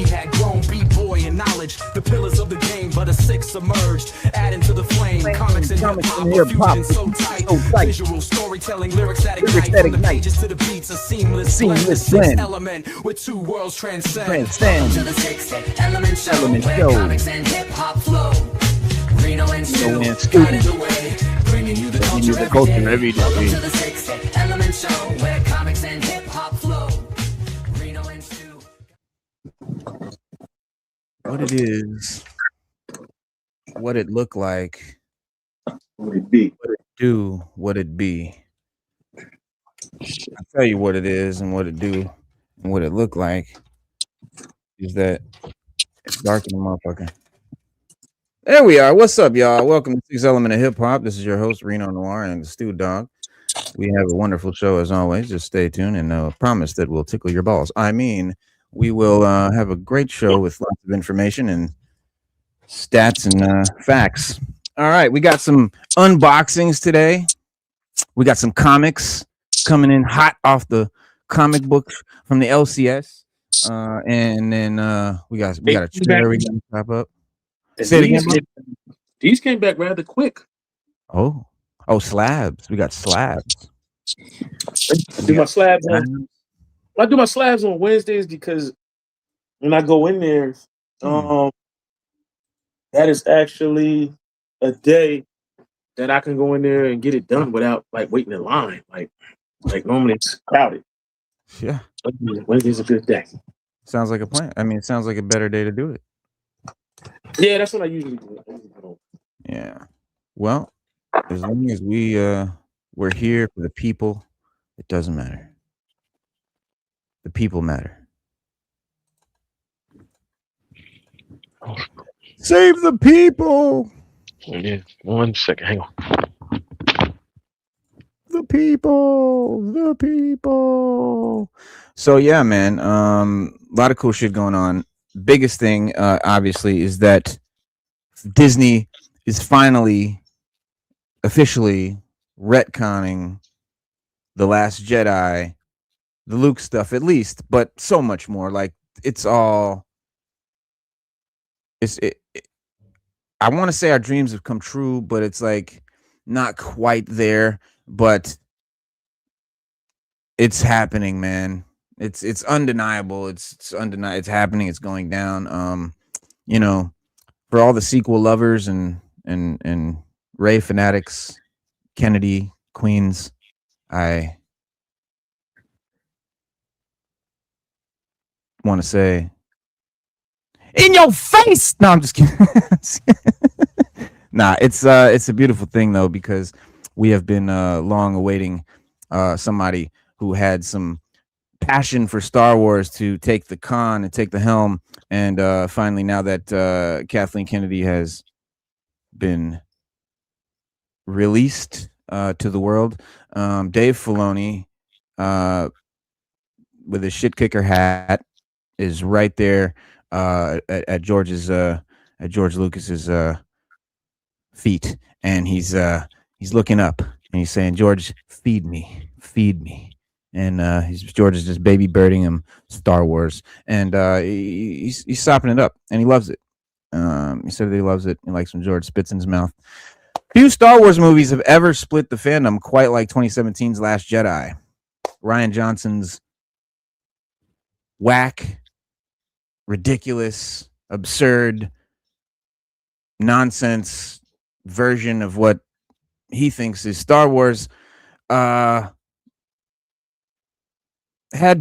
had grown, B-boy and knowledge, the pillars of the game, but a sixth emerged, adding to the flame. Comics and hip-hop, fusion so tight. Visual storytelling, lyrics that ignite, from the pages to the beats, a seamless blend. The sixth element, with two worlds transcend. Welcome to the Sixth Element Show, where comics and hip-hop flow. Reno and Stu, guiding the way, bringing you the culture every day. Welcome to the Sixth Element Show, where comics and hip-hop flow. Reno and Stu. What it is, what it look like, what it be, what it do, what it be. I'll tell you what it is and what it do and what it look like is that it's dark in the motherfucker. There we are. What's up, y'all? Welcome to Sixth Element of Hip Hop. This is your host, Reno Noir, and the Stu Dog. We have a wonderful show as always. Just stay tuned and promise that we'll tickle your balls. I mean, we will have a great show with lots of information and stats and facts. All right, we got some unboxings today. We got some comics coming in hot off the comic books from the LCS. And then we got a chair we got to pop up. Say it again. These came back rather quick. Oh, slabs. We got slabs. I do my slabs on Wednesdays because when I go in there, that is actually a day that I can go in there and get it done without like waiting in line. Like normally it's crowded. Yeah. Wednesday's a good day. Sounds like a plan. I mean, it sounds like a better day to do it. Yeah, that's what I usually do. Yeah. Well, as long as we're here for the people, it doesn't matter. The people matter. Save the people. Yeah, 1 second. Hang on. The people. So yeah, man. A lot of cool shit going on. Biggest thing, obviously, is that Disney is finally officially retconning The Last Jedi, the Luke stuff at least, but so much more. Like I want to say our dreams have come true, but it's like not quite there, but it's happening, man. It's undeniable. It's undeniable. It's happening. It's going down. For all the sequel lovers and Rey fanatics, Kennedy Queens, I want to say, in your face. No, I'm just kidding. Nah, it's a beautiful thing though, because we have been long awaiting somebody who had some passion for Star Wars to take the con and take the helm, and finally, now that Kathleen Kennedy has been released to the world, Dave Filoni with his shit kicker hat is right there at George Lucas's feet, and he's looking up and he's saying, "George, feed me." And George is just baby birding him Star Wars, and he's sopping it up, and he loves it. He said that he loves it. He likes when George spits in his mouth. Few Star Wars movies have ever split the fandom quite like 2017's Last Jedi. Rian Johnson's whack, ridiculous, absurd, nonsense version of what he thinks is Star Wars had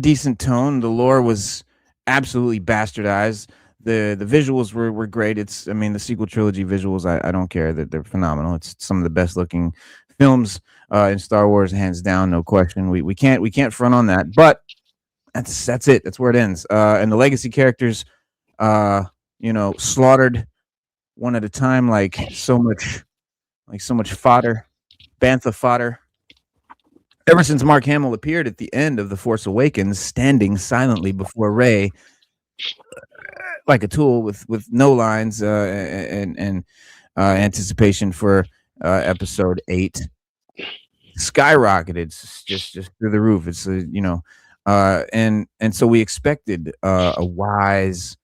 decent tone. The lore was absolutely bastardized. The visuals were great. The sequel trilogy visuals, I don't care, that they're phenomenal. It's some of the best looking films in Star Wars, hands down, no question. We can't front on that, but that's it. That's where it ends. And the legacy characters slaughtered one at a time, like so much fodder, bantha fodder. Ever since Mark Hamill appeared at the end of The Force Awakens, standing silently before Rey, like a tool with no lines, and anticipation for episode 8 skyrocketed just through the roof. It's and so we expected a wise,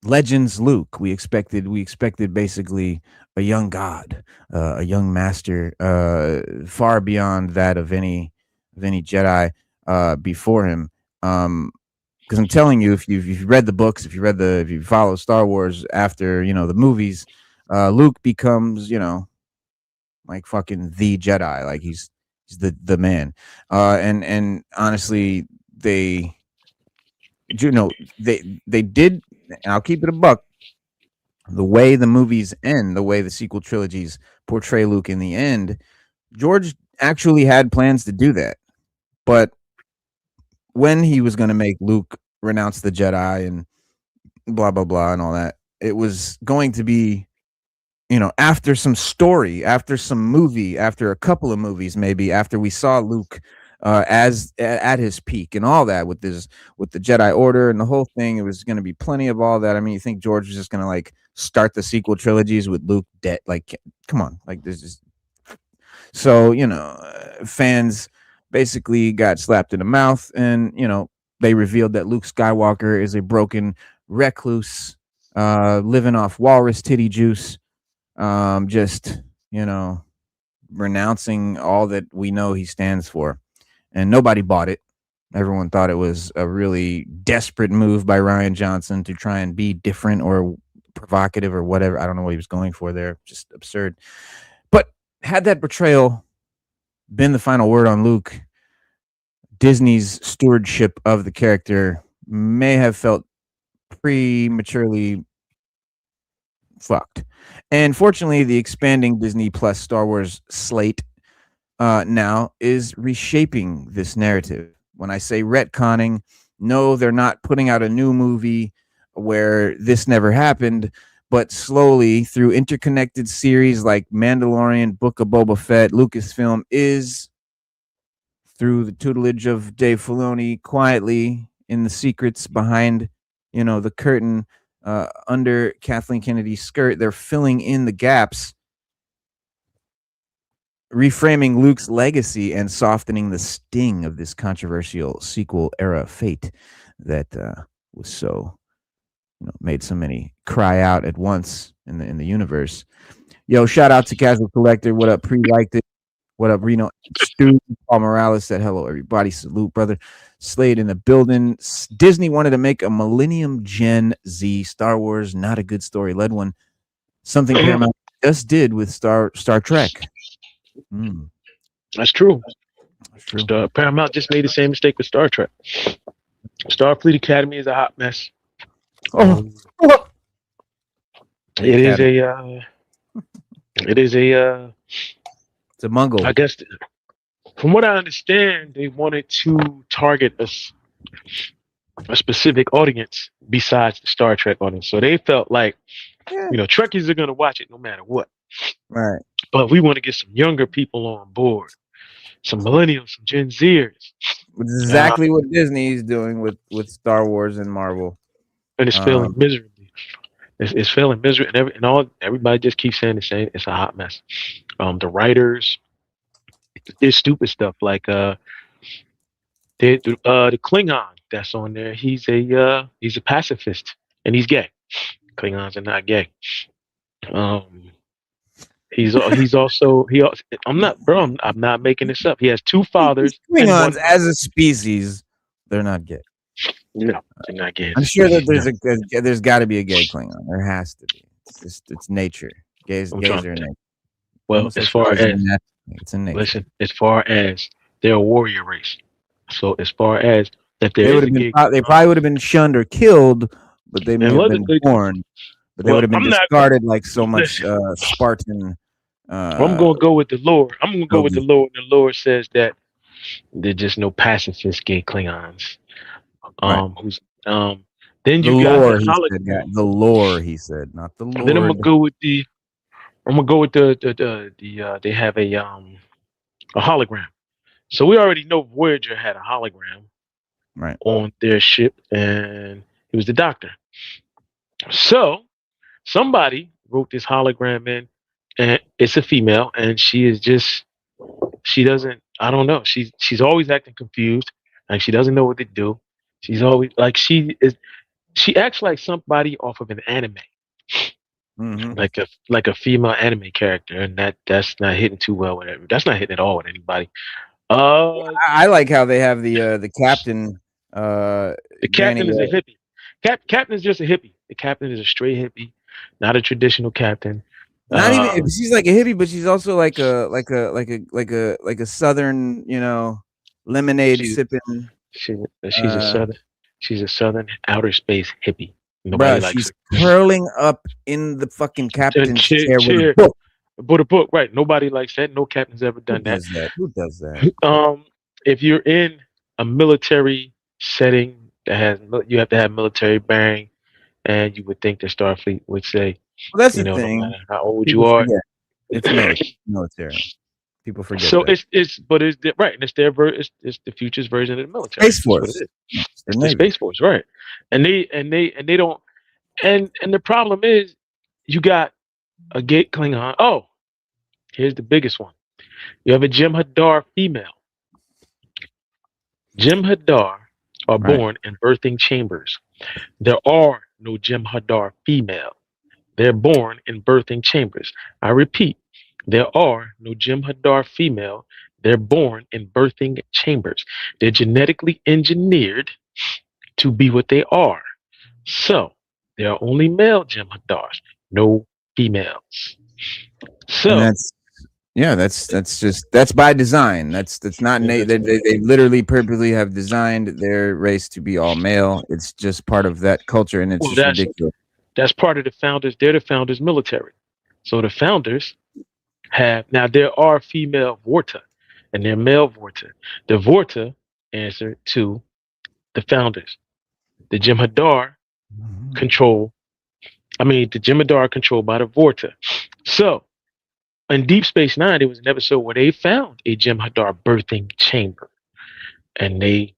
Legends Luke. We expected basically a young god, a young master, far beyond that of any Jedi before him. Because I'm telling you, if you've read the books, if you follow Star Wars after the movies, Luke becomes like fucking the Jedi, like he's the man. And honestly, they they did. And I'll keep it a buck. The way the movies end, the way the sequel trilogies portray Luke in the end, George actually had plans to do that. But when he was going to make Luke renounce the Jedi and blah, blah, blah, and all that, it was going to be, after some story, after some movie, after a couple of movies, maybe after we saw Luke as at his peak and all that with the Jedi Order and the whole thing. It was going to be plenty of all that. I mean, you think George was just going to like start the sequel trilogies with Luke dead? Like, come on, like this is so fans basically got slapped in the mouth, and they revealed that Luke Skywalker is a broken recluse, living off walrus titty juice, just renouncing all that we know he stands for. And nobody bought it. Everyone thought it was a really desperate move by Rian Johnson to try and be different or provocative or whatever. I don't know what he was going for there. Just absurd. But had that betrayal been the final word on Luke, Disney's stewardship of the character may have felt prematurely fucked. And fortunately, the expanding Disney Plus Star Wars slate now is reshaping this narrative. When I say retconning, no, they're not putting out a new movie where this never happened, but slowly through interconnected series like Mandalorian, Book of Boba Fett, Lucasfilm is, through the tutelage of Dave Filoni, quietly in the secrets behind, the curtain, under Kathleen Kennedy's skirt, they're filling in the gaps, reframing Luke's legacy and softening the sting of this controversial sequel era fate that was so, made so many cry out at once in the universe. Yo, shout out to Casual Collector. What up? Pre-liked it. What up, Reno? Stu, Paul Morales said hello, everybody. Salute, brother. Slade in the building. Disney wanted to make a Millennium Gen Z Star Wars, not a good story led one. Something Paramount just did with Star Trek. That's true. Paramount just made the same mistake with Star Trek. Starfleet Academy is a hot mess. It's a Mongol. I guess from what I understand, they wanted to target a specific audience besides the Star Trek audience. So they felt like, Trekkies are going to watch it no matter what. Right. But we want to get some younger people on board, some millennials, some Gen Zers. Exactly what Disney is doing with Star Wars and Marvel. And it's failing miserably. It's failing miserably. Everybody just keeps saying the same. It's a hot mess. The writers did stupid stuff like the Klingon that's on there. He's a pacifist and he's gay. Klingons are not gay. I'm not making this up. He has two fathers. Klingons as a species, they're not gay. No, they're not gay. I'm sure that there's got to be a gay Klingon. There has to be. It's nature. Gays are in nature. Well, as far as it's in nature. Listen, as far as they're a warrior race. So as far as that they probably would have been shunned or killed, but they may have been born. But they would have been discarded like so much Spartan. I'm gonna go with the lore. I'm gonna go with the lore. The lore says that they're just no pacifist gay Klingons. Then you got the hologram. The lore, he said, not the lore. Then I'm gonna go with the they have a hologram. So we already know Voyager had a hologram on their ship, and it was the Doctor. So somebody wrote this hologram in, and it's a female, and she doesn't, I don't know. She's always acting confused, and she doesn't know what to do. She's always like, she is She acts like somebody off of an anime, like a female anime character, and that's not hitting too well with it. That's not hitting at all with anybody. I like how they have the captain. The captain is a hippie. Captain is just a hippie. The captain is a straight hippie, not a traditional captain. Not even she's like a hippie, but she's also like a southern, lemonade sipping. She's a southern outer space hippie. Nobody likes her. Curling up in the fucking captain's chair with a book. With a book, right? Nobody likes that. No captain's ever done that. Who does that? If you're in a military setting that you have to have military bearing, and you would think the Starfleet would say, well, that's the thing. No matter how old you are, it's military. People forget. So that. it's right, and it's the future's version of the military. Space Force. It's the Space Force, right? And they don't. And the problem is, you got a gate Klingon. Oh, here's the biggest one. You have a Jem'Hadar female. Jem'Hadar are born in birthing chambers. There are no Jem'Hadar female. They're born in birthing chambers. I repeat, there are no Jem'Hadar female. They're born in birthing chambers. They're genetically engineered to be what they are. So there are only male Jem'Hadars, no females. So that's by design. That's not they literally purposely have designed their race to be all male. It's just part of that culture, and it's just ridiculous. That's part of the founders. They're the founders' military. So the founders now there are female Vorta and they're male Vorta. The Vorta answer to the founders. The Jem'Hadar controlled by the Vorta. So in Deep Space Nine, there was an episode where they found a Jem'Hadar birthing chamber, and they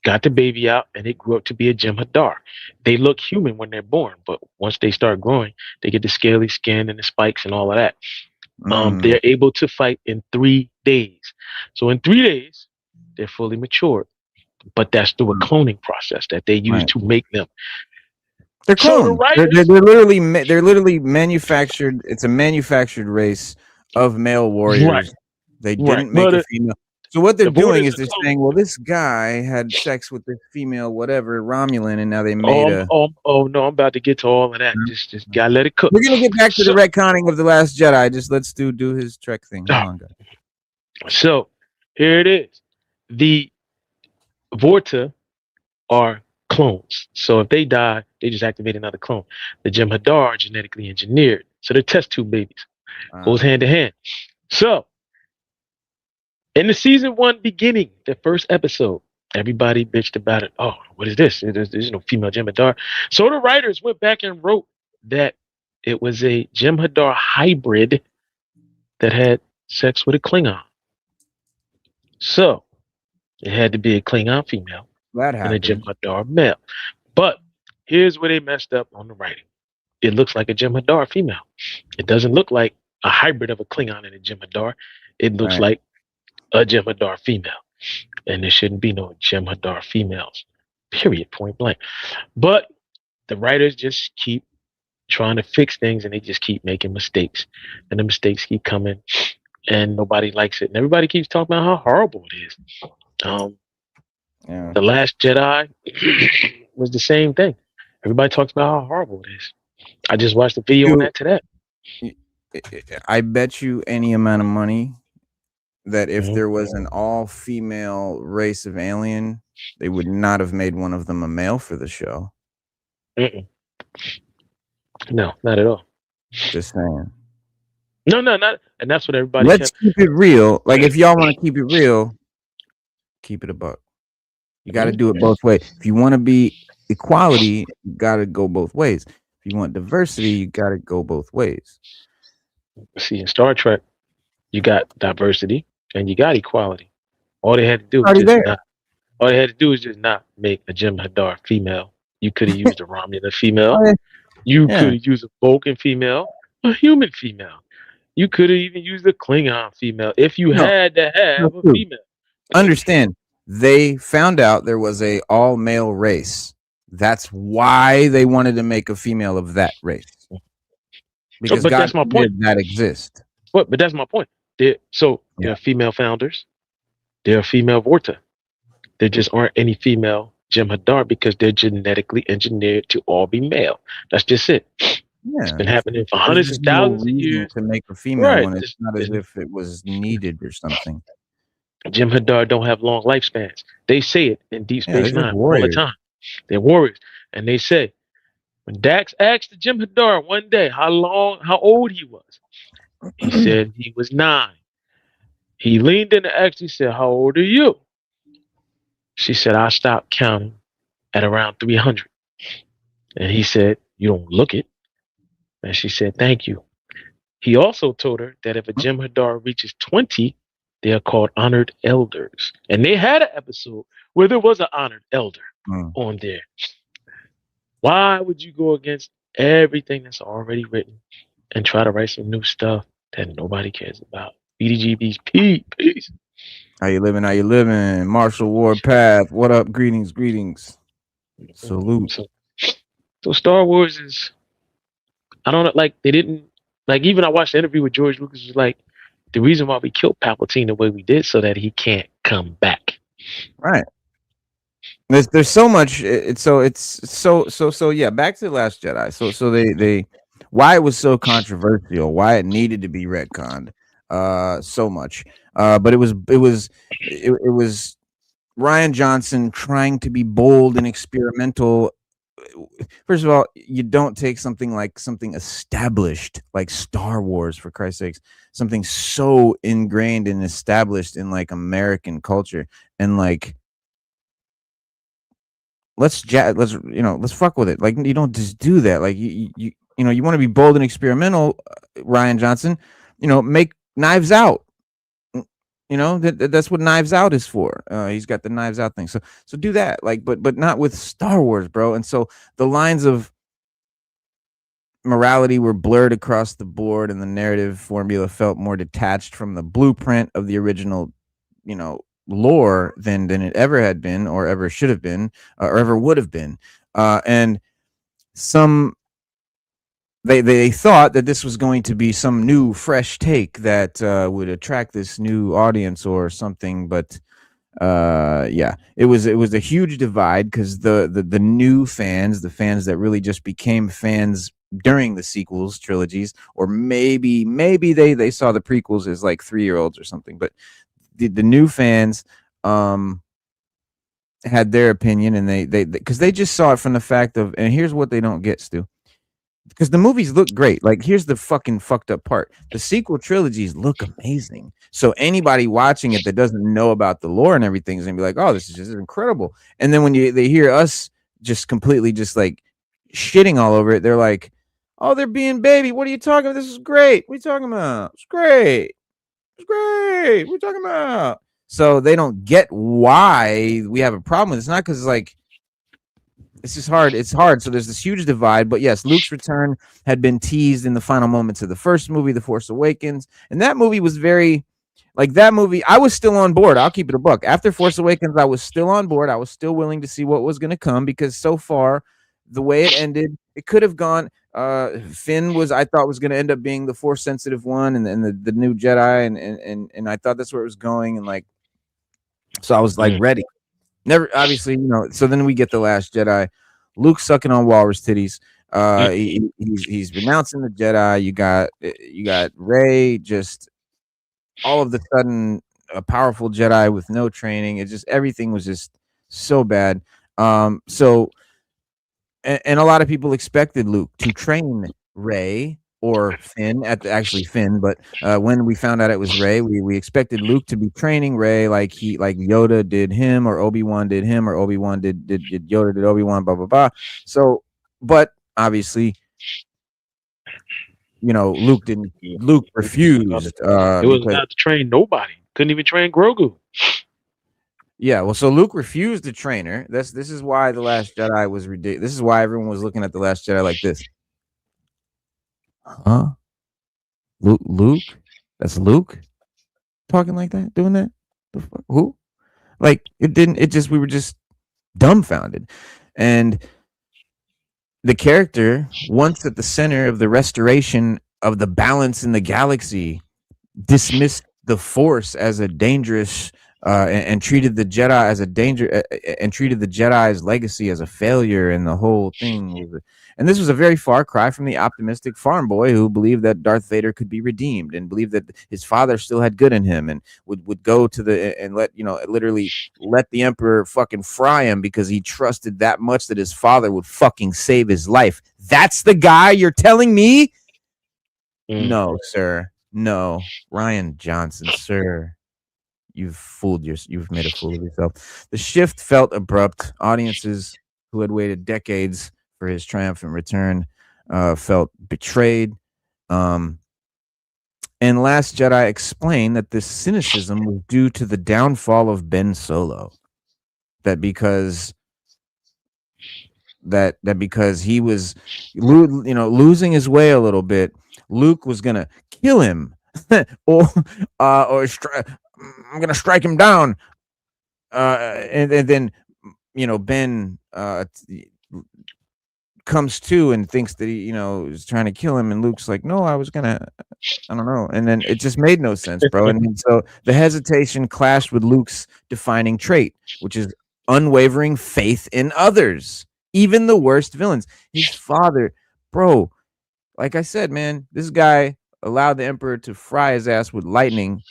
got the baby out, and it grew up to be a Jem'Hadar. They look human when they're born, but once they start growing, they get the scaly skin and the spikes and all of that. They're able to fight in 3 days. So in 3 days, they're fully matured. But that's through a cloning process that they use to make them. They're cloned. They're literally manufactured. It's a manufactured race of male warriors. Right. They didn't make a female. So what they're doing is they're saying, well, this guy had sex with this female, whatever, Romulan, and now they made no, I'm about to get to all of that. Just gotta let it cook. We're gonna get back to the retconning of The Last Jedi. Just let's do his Trek thing. Hold on, guys. So here it is. The Vorta are clones. So if they die, they just activate another clone. The Jem'Hadar are genetically engineered. So they're test tube babies. Goes hand to hand. So in the season 1 beginning, the first episode, everybody bitched about it. Oh, what is this? There's no female Jem'Hadar. So the writers went back and wrote that it was a Jem'Hadar hybrid that had sex with a Klingon. So it had to be a Klingon female and a Jem'Hadar male. But here's where they messed up on the writing. It looks like a Jem'Hadar female. It doesn't look like a hybrid of a Klingon and a Jem'Hadar. It looks like a Jem'Hadar female. And there shouldn't be no Jem'Hadar females. Period. Point blank. But the writers just keep trying to fix things, and they just keep making mistakes. And the mistakes keep coming, and nobody likes it. And everybody keeps talking about how horrible it is. The Last Jedi was the same thing. Everybody talks about how horrible it is. I just watched a video on that today. I bet you any amount of money that if there was an all-female race of alien, they would not have made one of them a male for the show. No, not at all. Just saying. No, not. And that's what everybody. Let's keep it real. Like, if y'all want to keep it real, keep it a buck. You got to do it both ways. If you want to be equality, you got to go both ways. If you want diversity, you got to go both ways. See, in Star Trek, you got diversity and you got equality. All they had to do was just not make a Jem'Hadar female. You could have used a Romulan female. You could have used a Vulcan female, a human female. You could have even used a Klingon female if you had to have a female. Understand, they found out there was a all-male race. That's why they wanted to make a female of that race. Because but God that's my point. That exist. But that's my point. There are female founders. There are female Vorta. There just aren't any female Jem'Hadar because they're genetically engineered to all be male. That's just it. Yeah, it's been happening for hundreds and thousands of years. To make a female one, it's not as if it was needed or something. Jem'Hadar don't have long lifespans. They say it in Deep Space Nine all the time. They're warriors, and they say when Dax asked the Jem'Hadar one day how old he was, he said he was 9. He leaned in and asked, he said, "How old are you?" She said, "I stopped counting at around 300. And he said, "You don't look it." And she said, "Thank you." He also told her that if a Jem'Hadar reaches 20, they are called honored elders. And they had an episode where there was an honored elder on there. Why would you go against everything that's already written and try to write some new stuff that nobody cares about? BDGB's peace. How you living? How you living? Marshall Ward Path. What up? Greetings. Salute. So Star Wars is, I don't know, like they didn't, like even I watched the interview with George Lucas was like, the reason why we killed Palpatine the way we did so that he can't come back. Right. There's so much. It's so yeah. Back to the Last Jedi. So they why it was so controversial, why it needed to be retconned so much. But it was Rian Johnson trying to be bold and experimental. First of all, you don't take something established like Star Wars, for Christ's sakes, something so ingrained and established in like American culture, and like let's fuck with it. Like you don't just do that. Like you want to be bold and experimental, Rian Johnson. Make Knives Out. That's what Knives Out is for. He's got the Knives Out thing. So do that. Like, but not with Star Wars, bro. And so the lines of morality were blurred across the board, and the narrative formula felt more detached from the blueprint of the original, lore than it ever had been, or ever should have been, or ever would have been. And They thought that this was going to be some new, fresh take that would attract this new audience or something, but it was a huge divide because the new fans, the fans that really just became fans during the sequels trilogies, or maybe they saw the prequels as like 3-year-olds or something, but the new fans had their opinion, and they because they just saw it from the fact of, and here's what they don't get, Stu. Because the movies look great. Like, here's the fucking fucked up part. The sequel trilogies look amazing. So anybody watching it that doesn't know about the lore and everything is gonna be like, "Oh, this is just incredible." And then when they hear us just completely just like shitting all over it, they're like, "Oh, they're being baby. What are you talking about? This is great. What are you talking about? It's great. It's great. What are you talking about?" So they don't get why we have a problem with it. It's not because like it's just hard. It's hard. So there's this huge divide. But yes, Luke's return had been teased in the final moments of the first movie, The Force Awakens. And that movie was very, like that movie, I was still on board. I'll keep it a buck. After Force Awakens, I was still on board. I was still willing to see what was going to come, because so far, the way it ended, it could have gone. Finn I thought was going to end up being the Force sensitive one, and the new Jedi. And I thought that's where it was going. And like, so I was like ready. Never, obviously, so then we get The Last Jedi, Luke sucking on walrus titties. He's renouncing the Jedi. You got Rey, just all of the sudden a powerful Jedi with no training. It just, everything was just so bad. So a lot of people expected Luke to train Rey or Finn, Finn, but when we found out it was Rey, we expected Luke to be training Rey like Yoda did him, or Obi-Wan did him, or Obi-Wan did Yoda did Obi-Wan, blah blah blah. So, but obviously, Luke didn't. Luke refused. It was not to train nobody. Couldn't even train Grogu. Yeah, well, so Luke refused to train her. This is why The Last Jedi was ridiculous. This is why everyone was looking at The Last Jedi like this. Huh? Luke? That's Luke talking like that, doing that? The fuck? Who? Like, we were just dumbfounded. And the character, once at the center of the restoration of the balance in the galaxy, dismissed the Force as a dangerous and treated the Jedi as a danger and treated the Jedi's legacy as a failure, and the whole thing was. And this was a very far cry from the optimistic farm boy who believed that Darth Vader could be redeemed and believed that his father still had good in him and would go to the and literally let the Emperor fucking fry him because he trusted that much that his father would fucking save his life. That's the guy you're telling me? No, sir. No, Rian Johnson, sir. You've made a fool of yourself. The shift felt abrupt. Audiences who had waited decades for his triumphant return felt betrayed. And Last Jedi explained that this cynicism was due to the downfall of Ben Solo. That because he was losing his way a little bit, Luke was gonna kill him, or I'm gonna strike him down, and then Ben comes to and thinks that he is trying to kill him, and Luke's like, no, I don't know, and then it just made no sense, bro. And so the hesitation clashed with Luke's defining trait, which is unwavering faith in others, even the worst villains. His father, bro, like I said, man, this guy allowed the Emperor to fry his ass with lightning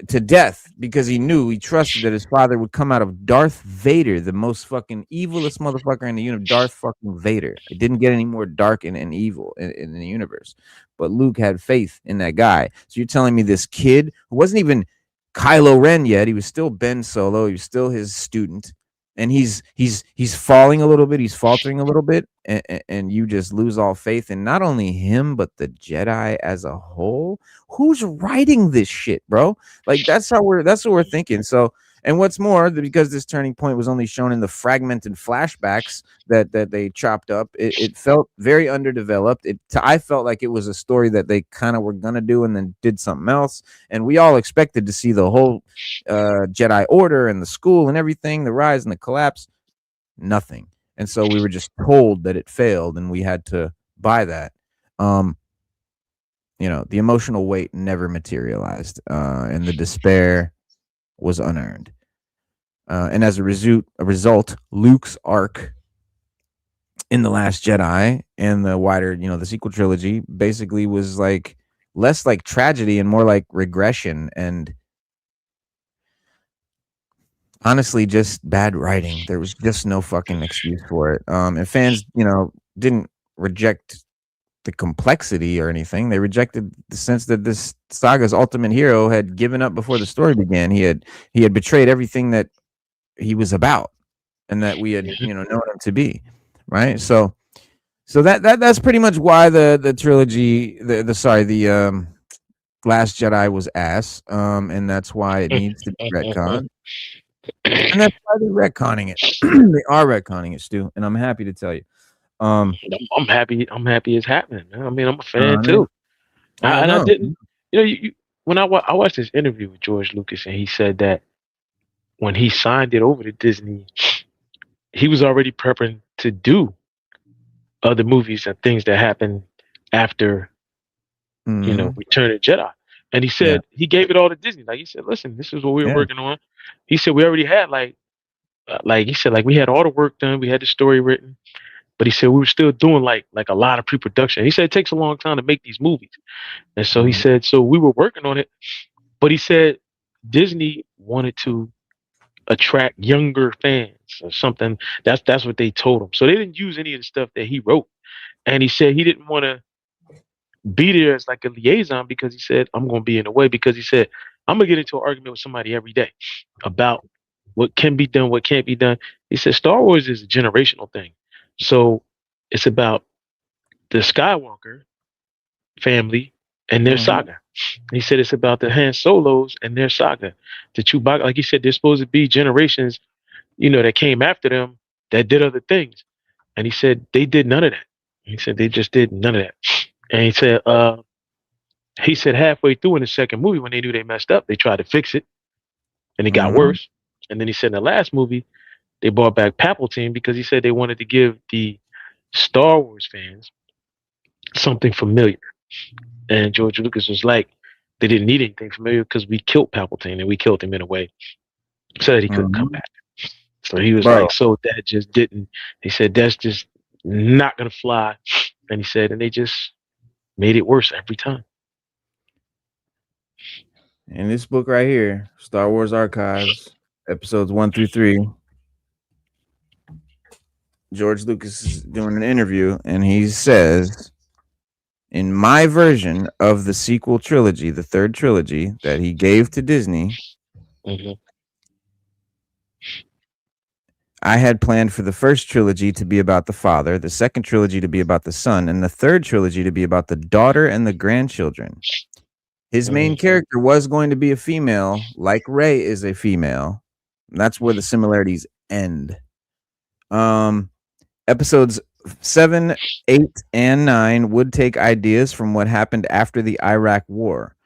to death because he trusted that his father would come out of Darth Vader, the most fucking evilest motherfucker in the universe. Darth fucking Vader. It didn't get any more dark and evil in the universe. But Luke had faith in that guy. So you're telling me this kid who wasn't even Kylo Ren yet, he was still Ben Solo, he was still his student, and he's falling a little bit, he's faltering a little bit, and you just lose all faith in not only him but the Jedi as a whole. Who's writing this shit, bro? Like that's what we're thinking. So, and what's more, because this turning point was only shown in the fragmented flashbacks that they chopped up, it felt very underdeveloped. I felt like it was a story that they kind of were gonna do and then did something else, and we all expected to see the whole Jedi Order and the school and everything, the rise and the collapse. Nothing. And so we were just told that it failed, and we had to buy that. The emotional weight never materialized, and the despair was unearned. And as a result, Luke's arc in The Last Jedi and the wider, the sequel trilogy basically was like less like tragedy and more like regression, and honestly just bad writing. There was just no fucking excuse for it. And fans, didn't reject the complexity or anything. They rejected the sense that this saga's ultimate hero had given up before the story began. He had betrayed everything that he was about and that we had known him to be, right? So that's pretty much why the trilogy, the Last Jedi was ass, and that's why it needs to be retconned. And that's why they're retconning it. They are retconning it, Stu, and I'm happy to tell you. I'm happy it's happening, man. I mean, I'm a fan too. I didn't, when I watched this interview with George Lucas, and he said that when he signed it over to Disney, he was already prepping to do other movies and things that happened after, Return of Jedi. And he said he gave it all to Disney. Like he said, listen, this is what we were working on. He said we already had like we had all the work done, we had the story written. But he said we were still doing like a lot of pre-production. He said it takes a long time to make these movies. And so he said, so we were working on it. But he said Disney wanted to attract younger fans or something. That's what they told him. So they didn't use any of the stuff that he wrote. And he said he didn't want to be there as like a liaison because he said, I'm going to be in the way, because he said, I'm going to get into an argument with somebody every day about what can be done, what can't be done. He said Star Wars is a generational thing. So it's about the Skywalker family and their saga. He said it's about the Han Solos and their saga. The Chewbacca, like he said, there's supposed to be generations, that came after them that did other things. And he said they did none of that. He said they just did none of that. And he said halfway through in the second movie, when they knew they messed up, they tried to fix it, and it got worse. And then he said in the last movie, they brought back Palpatine because he said they wanted to give the Star Wars fans something familiar. And George Lucas was like, they didn't need anything familiar because we killed Palpatine and we killed him in a way so that he couldn't come back. So he was like, so that just didn't. He said that's just not gonna fly. And he said, and they just made it worse every time. In this book right here, Star Wars Archives, episodes 1 through 3, George Lucas is doing an interview, and he says, in my version of the sequel trilogy, the third trilogy that he gave to Disney, I had planned for the first trilogy to be about the father, the second trilogy to be about the son, and the third trilogy to be about the daughter and the grandchildren. His main character was going to be a female, like Rey is a female. That's where the similarities end. Episodes 7, 8, and 9 would take ideas from what happened after the Iraq War.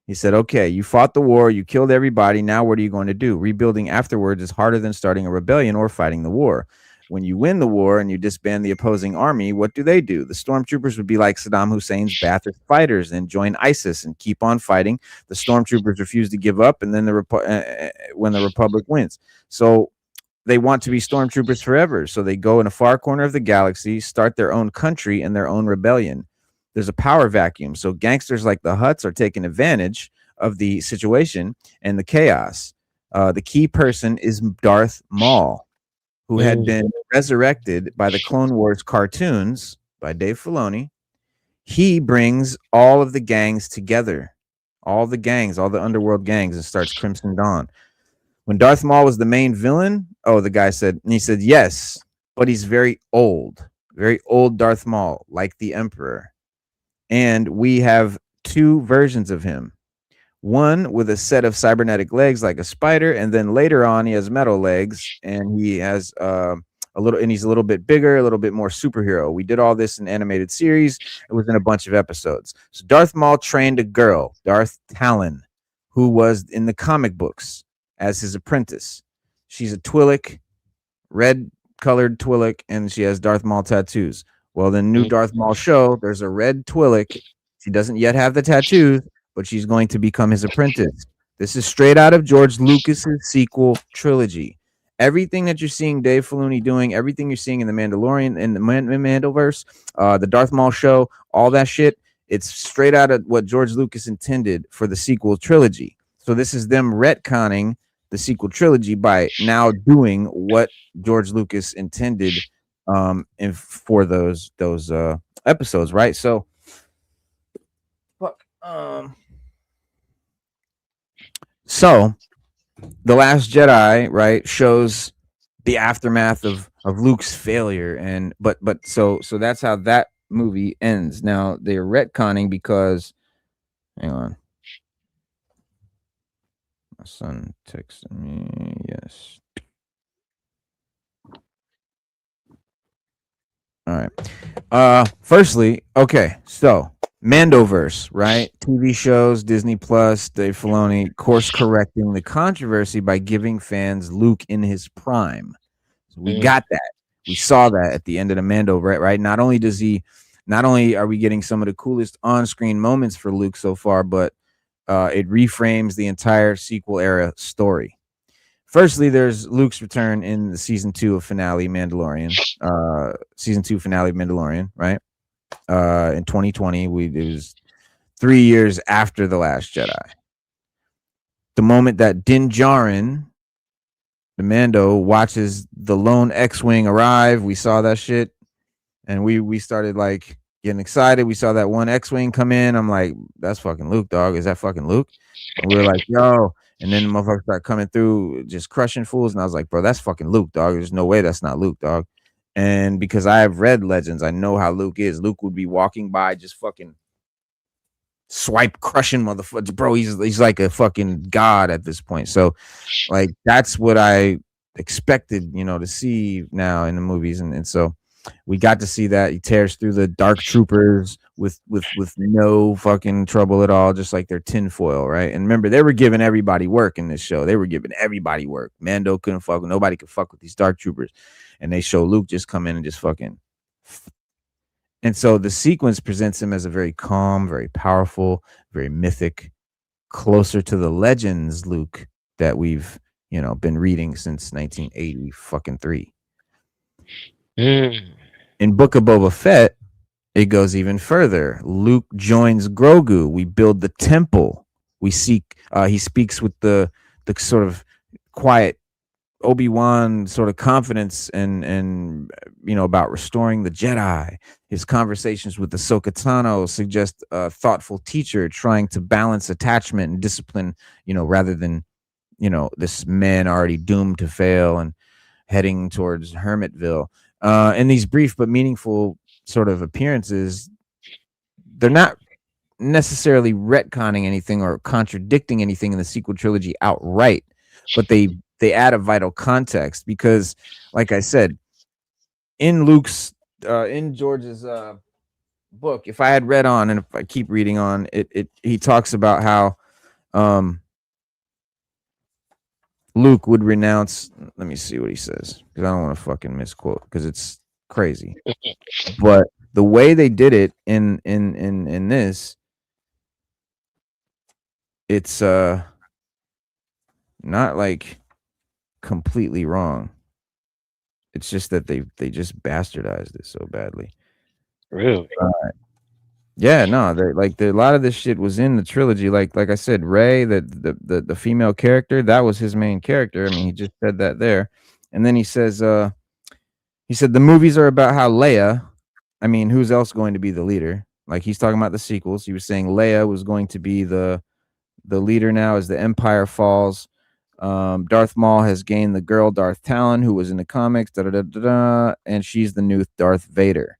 He said, okay, you fought the war, you killed everybody, now what are you going to do? Rebuilding afterwards is harder than starting a rebellion or fighting the war. When you win the war and you disband the opposing army, what do? The stormtroopers would be like Saddam Hussein's Ba'athist fighters and join ISIS and keep on fighting. The stormtroopers refuse to give up, and then when the Republic wins. So they want to be stormtroopers forever. So they go in a far corner of the galaxy, start their own country and their own rebellion. There's a power vacuum. So gangsters like the Hutts are taking advantage of the situation and the chaos. The key person is Darth Maul, who had been resurrected by the Clone Wars cartoons by Dave Filoni. He brings all of the gangs together, all the underworld gangs, and starts Crimson Dawn. When Darth Maul was the main villain, he said, yes, but he's very old Darth Maul, like the Emperor. And we have two versions of him. One with a set of cybernetic legs like a spider, and then later on he has metal legs, and he has he's a little bit bigger, a little bit more superhero. We did all this in animated series. It was in a bunch of episodes. So Darth Maul trained a girl, Darth Talon, who was in the comic books as his apprentice. She's a Twi'lek, red-colored Twi'lek, and she has Darth Maul tattoos. Well, the new Darth Maul show, there's a red Twi'lek. She doesn't yet have the tattoos, but she's going to become his apprentice. This is straight out of George Lucas's sequel trilogy. Everything that you're seeing Dave Filoni doing, everything you're seeing in the Mandalorian, in the Mandoverse, the Darth Maul show, all that shit, it's straight out of what George Lucas intended for the sequel trilogy. So this is them retconning the sequel trilogy by now doing what George Lucas intended for those episodes, right? So so The Last Jedi, right, shows the aftermath of Luke's failure, but so that's how that movie ends. Now they're retconning because, hang on, my son texted me. Yes. All right. Firstly, okay, so Mandoverse, right? TV shows, Disney Plus, Dave Filoni, course correcting the controversy by giving fans Luke in his prime. So we got that. We saw that at the end of the Mando, right? Not only are we getting some of the coolest on-screen moments for Luke so far, but it reframes the entire sequel era story. Firstly, there's Luke's return in the season 2 finale Mandalorian, right? In 2020, it was 3 years after The Last Jedi. The moment that Din Djarin, the Mando, watches the lone X-Wing arrive, we saw that shit, and we started like getting excited. We saw that one X-Wing come in. I'm like, that's fucking Luke, dog. Is that fucking Luke? And we were like, yo. And then the motherfuckers start coming through, just crushing fools. And I was like, bro, that's fucking Luke, dog. There's no way that's not Luke, dog. And because I have read Legends, I know how Luke is. Luke would be walking by, just fucking swipe crushing motherfucker. Bro, he's like a fucking god at this point. So, like, that's what I expected, to see now in the movies. And so we got to see that. He tears through the dark troopers with no fucking trouble at all, just like they're tinfoil, right? And remember, they were giving everybody work in this show. They were giving everybody work. Mando couldn't fuck with nobody, could fuck with these dark troopers. And they show Luke just come in and just fucking And so the sequence presents him as a very calm, very powerful, very mythic, closer to the legends Luke that we've, been reading since 1980 fucking 3. In Book of Boba Fett, it goes even further. Luke joins Grogu. We build the temple. We seek. He speaks with the sort of quiet Obi-Wan sort of confidence and about restoring the Jedi. His conversations with Ahsoka Tano suggest a thoughtful teacher trying to balance attachment and discipline, rather than this man already doomed to fail and heading towards Hermitville. And these brief but meaningful sort of appearances, they're not necessarily retconning anything or contradicting anything in the sequel trilogy outright, but they add a vital context because, like I said, in George's book, if I had read on and if I keep reading on, he talks about how Luke would renounce. Let me see what he says because I don't want to fucking misquote because it's crazy. But the way they did it in this, it's not like completely wrong. It's just that they just bastardized it so badly. Really? Yeah, no, a lot of this shit was in the trilogy. Like I said, Rey, the female character, that was his main character. I mean, he just said that there. And then he says, the movies are about how Leia, I mean, who's else going to be the leader? Like he's talking about the sequels. He was saying Leia was going to be the leader now as the Empire falls. Darth Maul has gained the girl Darth Talon, who was in the comics, and she's the new Darth Vader.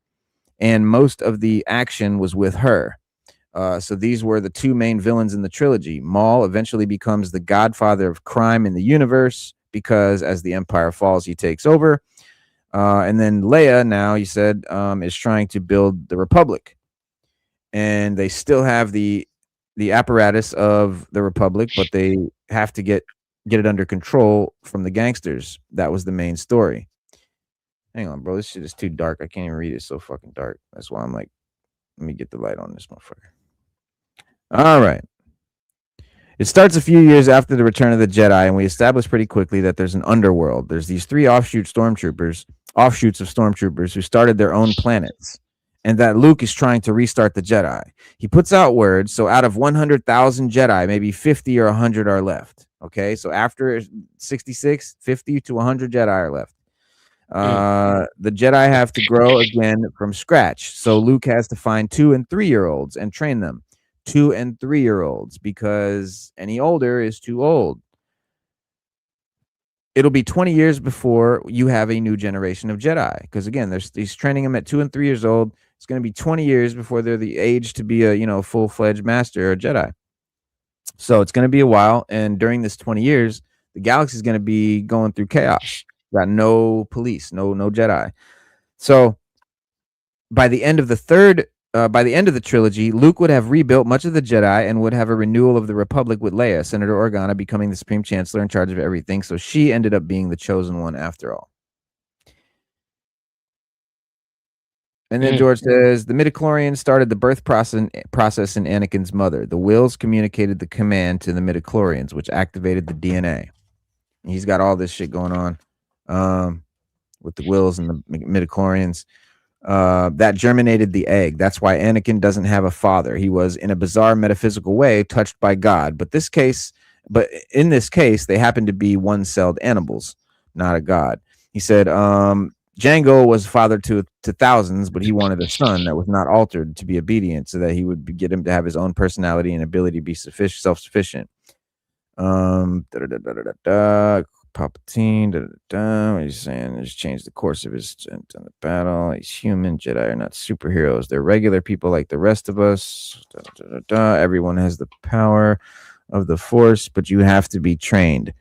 And most of the action was with her. So these were the two main villains in the trilogy. Maul eventually becomes the godfather of crime in the universe because as the Empire falls, he takes over. And then Leia, now he said, is trying to build the Republic. And they still have the apparatus of the Republic, but they have to get it under control from the gangsters. That was the main story. Hang on, bro. This shit is too dark. I can't even read it. It's so fucking dark. That's why I'm like, let me get the light on this motherfucker. All right. It starts a few years after the Return of the Jedi, and we establish pretty quickly that there's an underworld. There's these 3 offshoots of stormtroopers who started their own planets, and that Luke is trying to restart the Jedi. He puts out words, so out of 100,000 Jedi, maybe 50 or 100 are left. Okay, so after 66, 50 to 100 Jedi are left. The Jedi have to grow again from scratch. So Luke has to find 2 and 3-year-olds and train them. 2 and 3-year-olds, because any older is too old. It'll be 20 years before you have a new generation of Jedi. Because again, he's training them at 2 and 3 years old. It's going to be 20 years before they're the age to be a full-fledged master or Jedi. So it's going to be a while. And during this 20 years, the galaxy is going to be going through chaos. Got no police, no Jedi. So by the end of the trilogy, Luke would have rebuilt much of the Jedi and would have a renewal of the Republic with Leia, Senator Organa becoming the Supreme Chancellor in charge of everything. So she ended up being the chosen one after all. And then George says, the midichlorians started the birth process in Anakin's mother. The Wills communicated the command to the midichlorians, which activated the DNA. He's got all this shit going on. With the Wills and the midichlorians, that germinated the egg. That's why Anakin doesn't have a father. He was, in a bizarre metaphysical way, touched by God. But in this case, they happen to be one-celled animals, not a god. He said, Django was father to thousands, but he wanted a son that was not altered to be obedient, so that he would get him to have his own personality and ability to be self-sufficient. Palpatine, what he's saying is change the course of his battle. He's human. Jedi are not superheroes. They're regular people like the rest of us. Everyone has the power of the Force, but you have to be trained.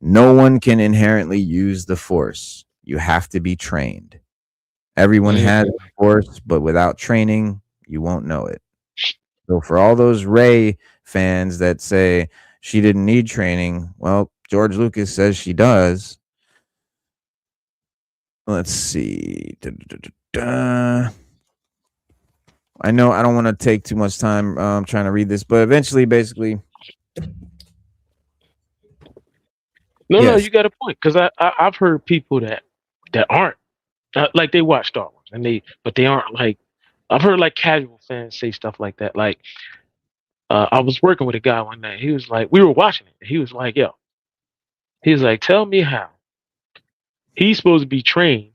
No one can inherently use the Force. You have to be trained. Everyone has the Force, but without training, you won't know it. So for all those Rey fans that say she didn't need training, well, George Lucas says she does. Let's see. I know I don't want to take too much time trying to read this, but eventually, basically, no, you got a point because I've heard people that aren't like they watch Star Wars but they aren't like I've heard like casual fans say stuff like that. Like I was working with a guy one night. He was like, we were watching it. He was like, yo, he was like, tell me how he's supposed to be trained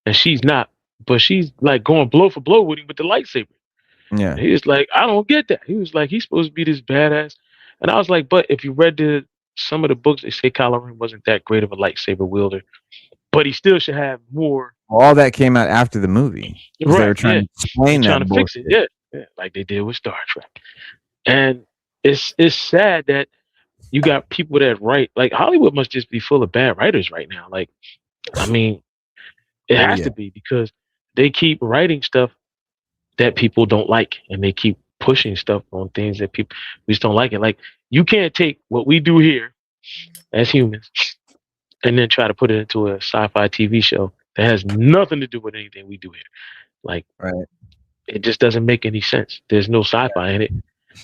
and she's not, but she's like going blow for blow with him with the lightsaber. yeah. And he was like, I don't get that. He was like, he's supposed to be this badass. And I was like, but if you read some of the books, they say Kylo Ren wasn't that great of a lightsaber wielder, but he still should have more. All that came out after the movie. Right, they were trying to explain trying that to fix it, yeah, like they did with Star Trek. And it's sad that you got people that write like Hollywood must just be full of bad writers right now. Like, I mean, it has to be because they keep writing stuff that people don't like, and they keep pushing stuff on things that people we just don't like it. Like, you can't take what we do here as humans and then try to put it into a sci-fi TV show that has nothing to do with anything we do here. Like, it just doesn't make any sense. There's no sci-fi in it.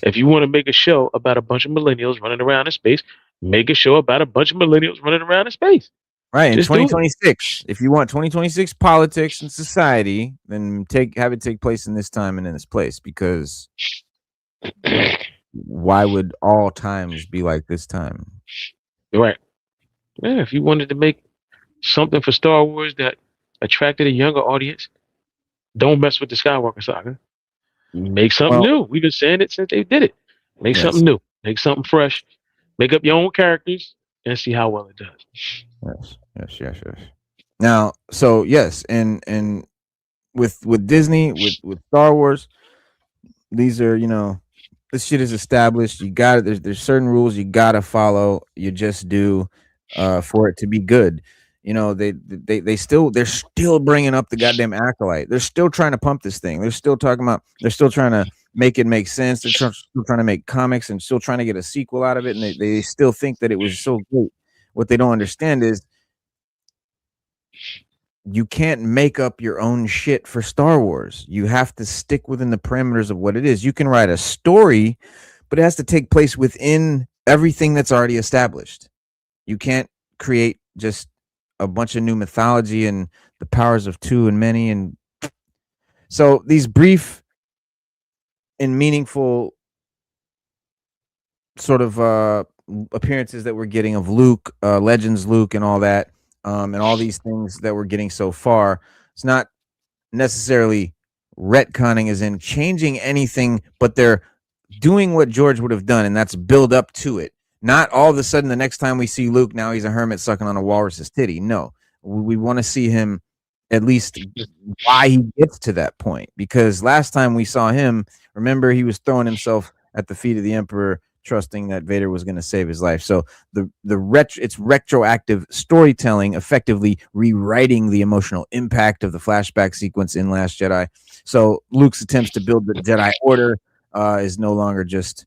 If you want to make a show about a bunch of millennials running around in space, make a show about a bunch of millennials running around in space. Right, in 2026. If you want 2026 politics and society, then have it take place in this time and in this place, because why would all times be like this time? Right. Yeah, if you wanted to make something for Star Wars that attracted a younger audience, don't mess with the Skywalker saga. Make something new. We've been saying it since they did it. Make something new. Make something fresh. Make up your own characters and see how well it does. Yes. Now, so yes, and with Disney, with Star Wars, these are, this shit is established. You got it. There's certain rules you gotta follow. You just do for it to be good. They're still bringing up the goddamn acolyte. They're still trying to pump this thing. They're still talking about. They're still trying to make it make sense. They're still trying to make comics and still trying to get a sequel out of it. And they still think that it was so great. What they don't understand is you can't make up your own shit for Star Wars. You have to stick within the parameters of what it is. You can write a story, but it has to take place within everything that's already established. You can't create just a bunch of new mythology and the powers of two and many. And so these brief and meaningful sort of appearances that we're getting of Luke, Legends Luke, and all that, and all these things that we're getting so far, it's not necessarily retconning as in changing anything, but they're doing what George would have done, and that's build up to it. Not all of a sudden the next time we see Luke, now he's a hermit sucking on a walrus's titty. No, we want to see him at least why he gets to that point, because last time we saw him, remember, he was throwing himself at the feet of the Emperor, trusting that Vader was going to save his life. So it's retroactive storytelling, effectively rewriting the emotional impact of the flashback sequence in Last Jedi. So Luke's attempts to build the Jedi Order is no longer just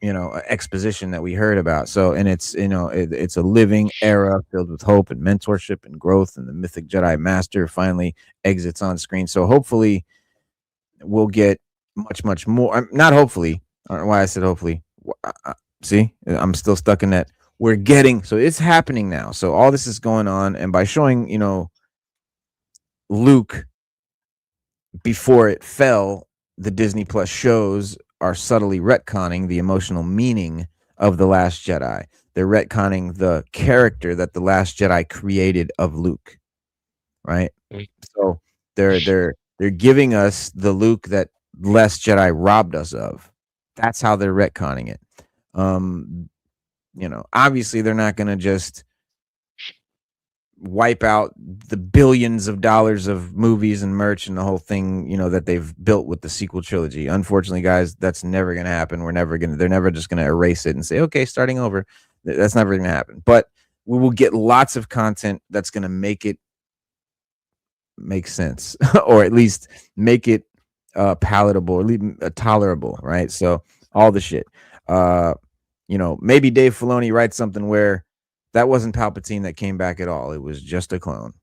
exposition that we heard about. So, and it's it's a living era filled with hope and mentorship and growth, and the mythic Jedi Master finally exits on screen. So hopefully we'll get much more. Not hopefully. I don't know why I said hopefully. See, I'm still stuck in that. We're getting, so it's happening now. So all this is going on, and by showing Luke before it fell, the Disney Plus shows are subtly retconning the emotional meaning of The Last Jedi. They're retconning the character that The Last Jedi created of Luke, right? So they're giving us the Luke that Last Jedi robbed us of. That's how they're retconning it. Obviously they're not going to just wipe out the billions of dollars of movies and merch and the whole thing, that they've built with the sequel trilogy. Unfortunately, guys, that's never going to happen. They're never just going to erase it and say, okay, starting over. That's never going to happen. But we will get lots of content that's going to make it make sense, or at least make it palatable, or tolerable, right? So all the shit. Maybe Dave Filoni writes something where that wasn't Palpatine that came back at all. It was just a clone,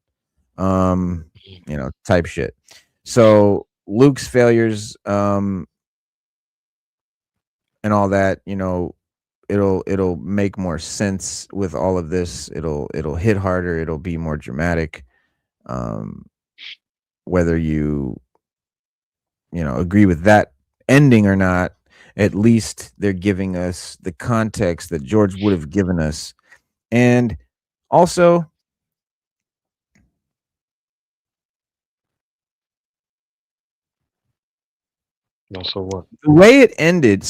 type shit. So Luke's failures, and all that, you know, it'll make more sense with all of this. It'll hit harder. It'll be more dramatic. Whether you agree with that ending or not, at least they're giving us the context that George would have given us. And also, what? The way it ended,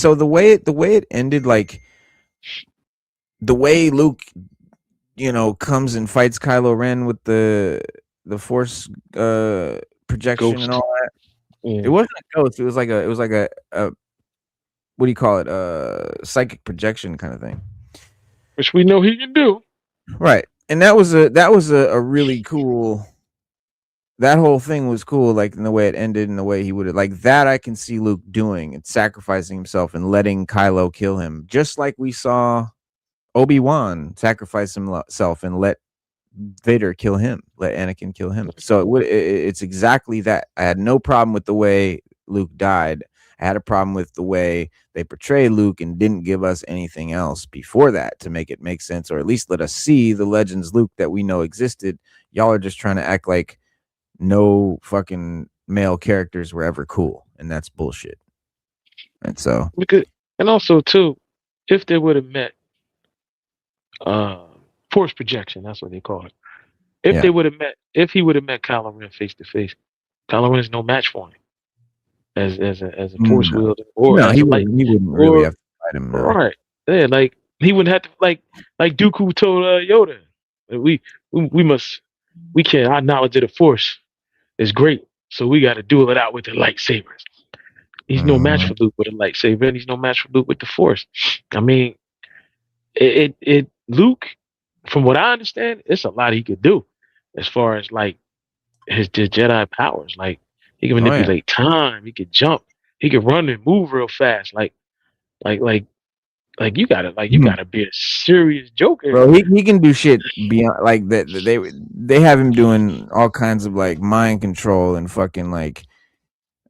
like the way Luke, comes and fights Kylo Ren with the Force projection Ghost. and all that. Yeah. It wasn't a ghost. It was like a what do you call it? Psychic projection kind of thing. Which we know he can do. Right. And that was a really cool. That whole thing was cool, like in the way it ended and the way he would have, like that I can see Luke doing and sacrificing himself and letting Kylo kill him, just like we saw Obi-Wan sacrifice himself and let Vader kill him, let Anakin kill him. So it's exactly that. I had no problem with the way Luke died. I had a problem with the way they portray Luke and didn't give us anything else before that to make it make sense, or at least let us see the Legends Luke that we know existed. Y'all are just trying to act like no fucking male characters were ever cool, and that's bullshit. And so, and also too, if they would have met force projection, that's what they call it. If they would have met, if he would have met Kylo Ren face to face, Kylo Ren is no match for him as a force wielder, or no, he wouldn't really have to fight him. No. Right? Yeah, like he wouldn't have to like Dooku told Yoda, we can't. Our knowledge of the force is great, so we got to duel it out with the lightsabers. He's no match for Luke with a lightsaber, and he's no match for Luke with the Force. I mean, Luke, from what I understand, it's a lot he could do as far as like his Jedi powers. Like he can manipulate time, he could jump, he could run and move real fast. Like you gotta be a serious joker, bro. He can do shit beyond like that. They have him doing all kinds of like mind control and fucking like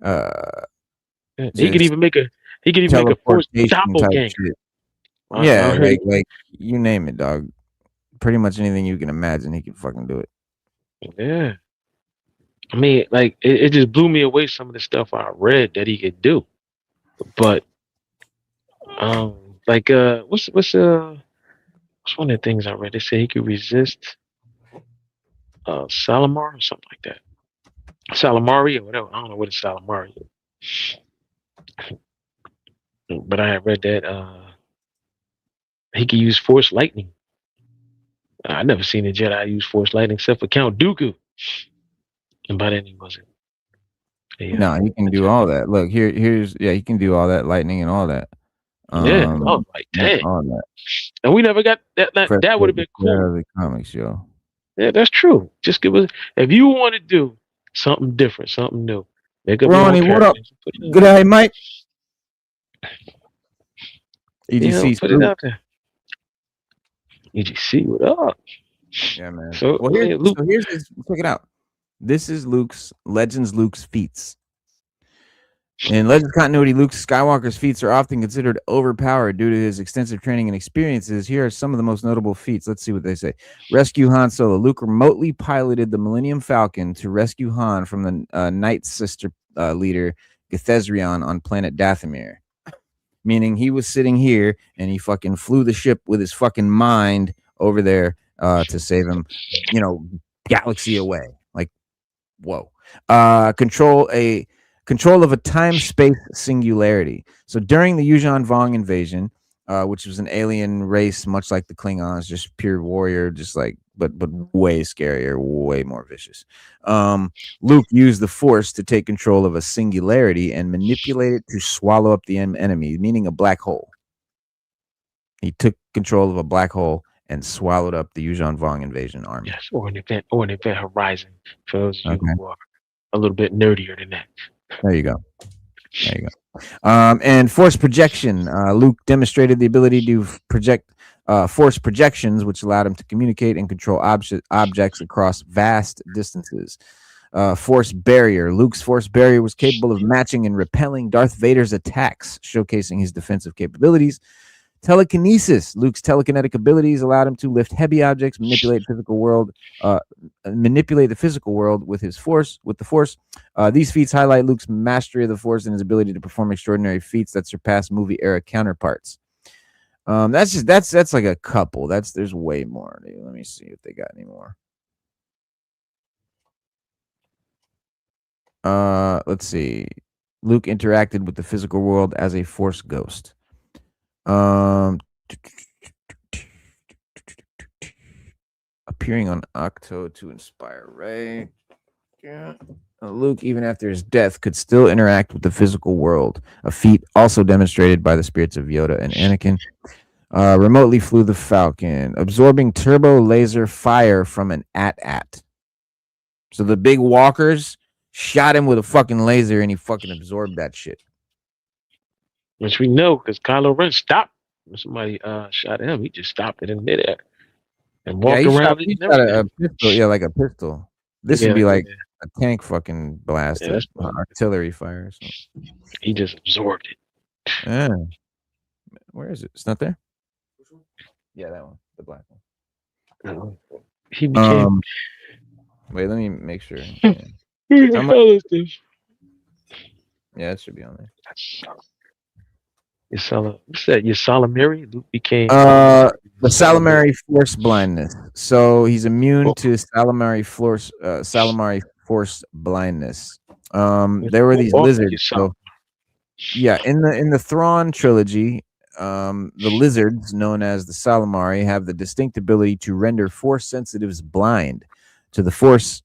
he could even make a force doppelganger. Yeah, like you name it, dog. Pretty much anything you can imagine, he can fucking do it. Yeah, I mean, like it just blew me away some of the stuff I read that he could do. But like what's one of the things I read? They say he could resist Salamar or something like that. Salamari or whatever. I don't know what a Salamari is. But I had read that he could use Force Lightning. I never seen a Jedi use Force Lightning except for Count Dooku. And by then he wasn't. No, he can do all that. Look, here's he can do all that lightning and all that. Yeah, I was like, dang. All that. And we never got that. That would have been cool. The comics, yo. Yeah, that's true. Just give us, if you want to do something different, something new. Make up Ronnie, what up? Good day, Mike. EGC, put it out there. EGC, what up? Yeah, man. So, here's this. Check it out. This is Legends Luke's feats. In Legends continuity, Luke Skywalker's feats are often considered overpowered due to his extensive training and experiences. Here are some of the most notable feats. Let's see what they say. Rescue Han Solo. Luke remotely piloted the Millennium Falcon to rescue Han from the Night Sister leader, Gethesrion, on planet Dathomir. Meaning he was sitting here and he fucking flew the ship with his fucking mind over there to save him, galaxy away. Like, whoa. Control of a time-space singularity. So during the Yuuzhan Vong invasion, which was an alien race, much like the Klingons, just pure warrior, just like, but way scarier, way more vicious. Luke used the Force to take control of a singularity and manipulate it to swallow up the enemy, meaning a black hole. He took control of a black hole and swallowed up the Yuuzhan Vong invasion army. Yes, or an event horizon for those of you who are a little bit nerdier than that. There you go. And force projection. Luke demonstrated the ability to project force projections, which allowed him to communicate and control objects across vast distances. Force barrier. Luke's force barrier was capable of matching and repelling Darth Vader's attacks, showcasing his defensive capabilities. Telekinesis. Luke's telekinetic abilities allowed him to lift heavy objects, manipulate the physical world with his force. These feats highlight Luke's mastery of the Force and his ability to perform extraordinary feats that surpass movie era counterparts. That's like a couple. There's way more. Let me see if they got any more. Let's see. Luke interacted with the physical world as a Force ghost. Appearing on Octo to inspire Rey. Yeah. Luke, even after his death, could still interact with the physical world, a feat also demonstrated by the spirits of Yoda and Anakin. Remotely flew the Falcon, absorbing turbo laser fire from an AT-AT. So the big walkers shot him with a fucking laser, and he fucking absorbed that shit. Which we know, because Kylo Ren stopped when somebody shot him. He just stopped it in midair and walked around. He shot a pistol, like a pistol. This would be like a tank fucking blast, artillery fire. So. He just absorbed it. Yeah. Where is it? It's not there? Yeah, that one, the black one. He became. Wait, let me make sure. Yeah, it should be on there. Salamiri Luke became the Salamari Force blindness. So he's immune to Salamari Force blindness. There were these lizards. So yeah, in the Thrawn trilogy, the lizards known as the Salamari have the distinct ability to render Force sensitives blind to the Force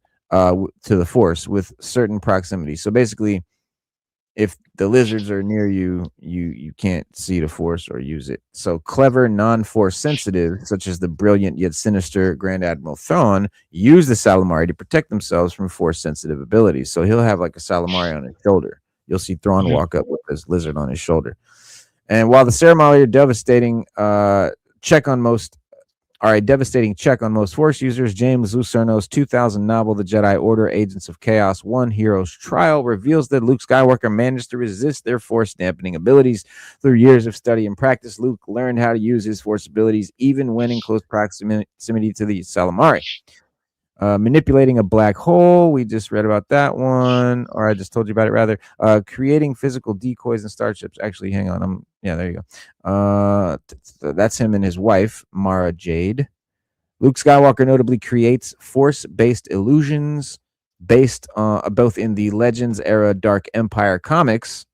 with certain proximity. So basically, if the lizards are near you, you can't see the Force or use it. So clever non-Force sensitive, such as the brilliant yet sinister Grand Admiral Thrawn, use the Salamari to protect themselves from Force sensitive abilities. So he'll have like a Salamari on his shoulder. You'll see Thrawn walk up with this lizard on his shoulder. And while the Salamari are a devastating check on most Force users, James Lucerno's 2000 novel, The Jedi Order Agents of Chaos 1 Hero's Trial, reveals that Luke Skywalker managed to resist their Force dampening abilities. Through years of study and practice, Luke learned how to use his Force abilities even when in close proximity to the Salamari. Manipulating a black hole, we just read about that one, or I just told you about it rather. Creating physical decoys and starships. Actually, hang on, there you go. That's him and his wife, Mara Jade. Luke Skywalker notably creates Force-based illusions based both in the Legends era Dark Empire comics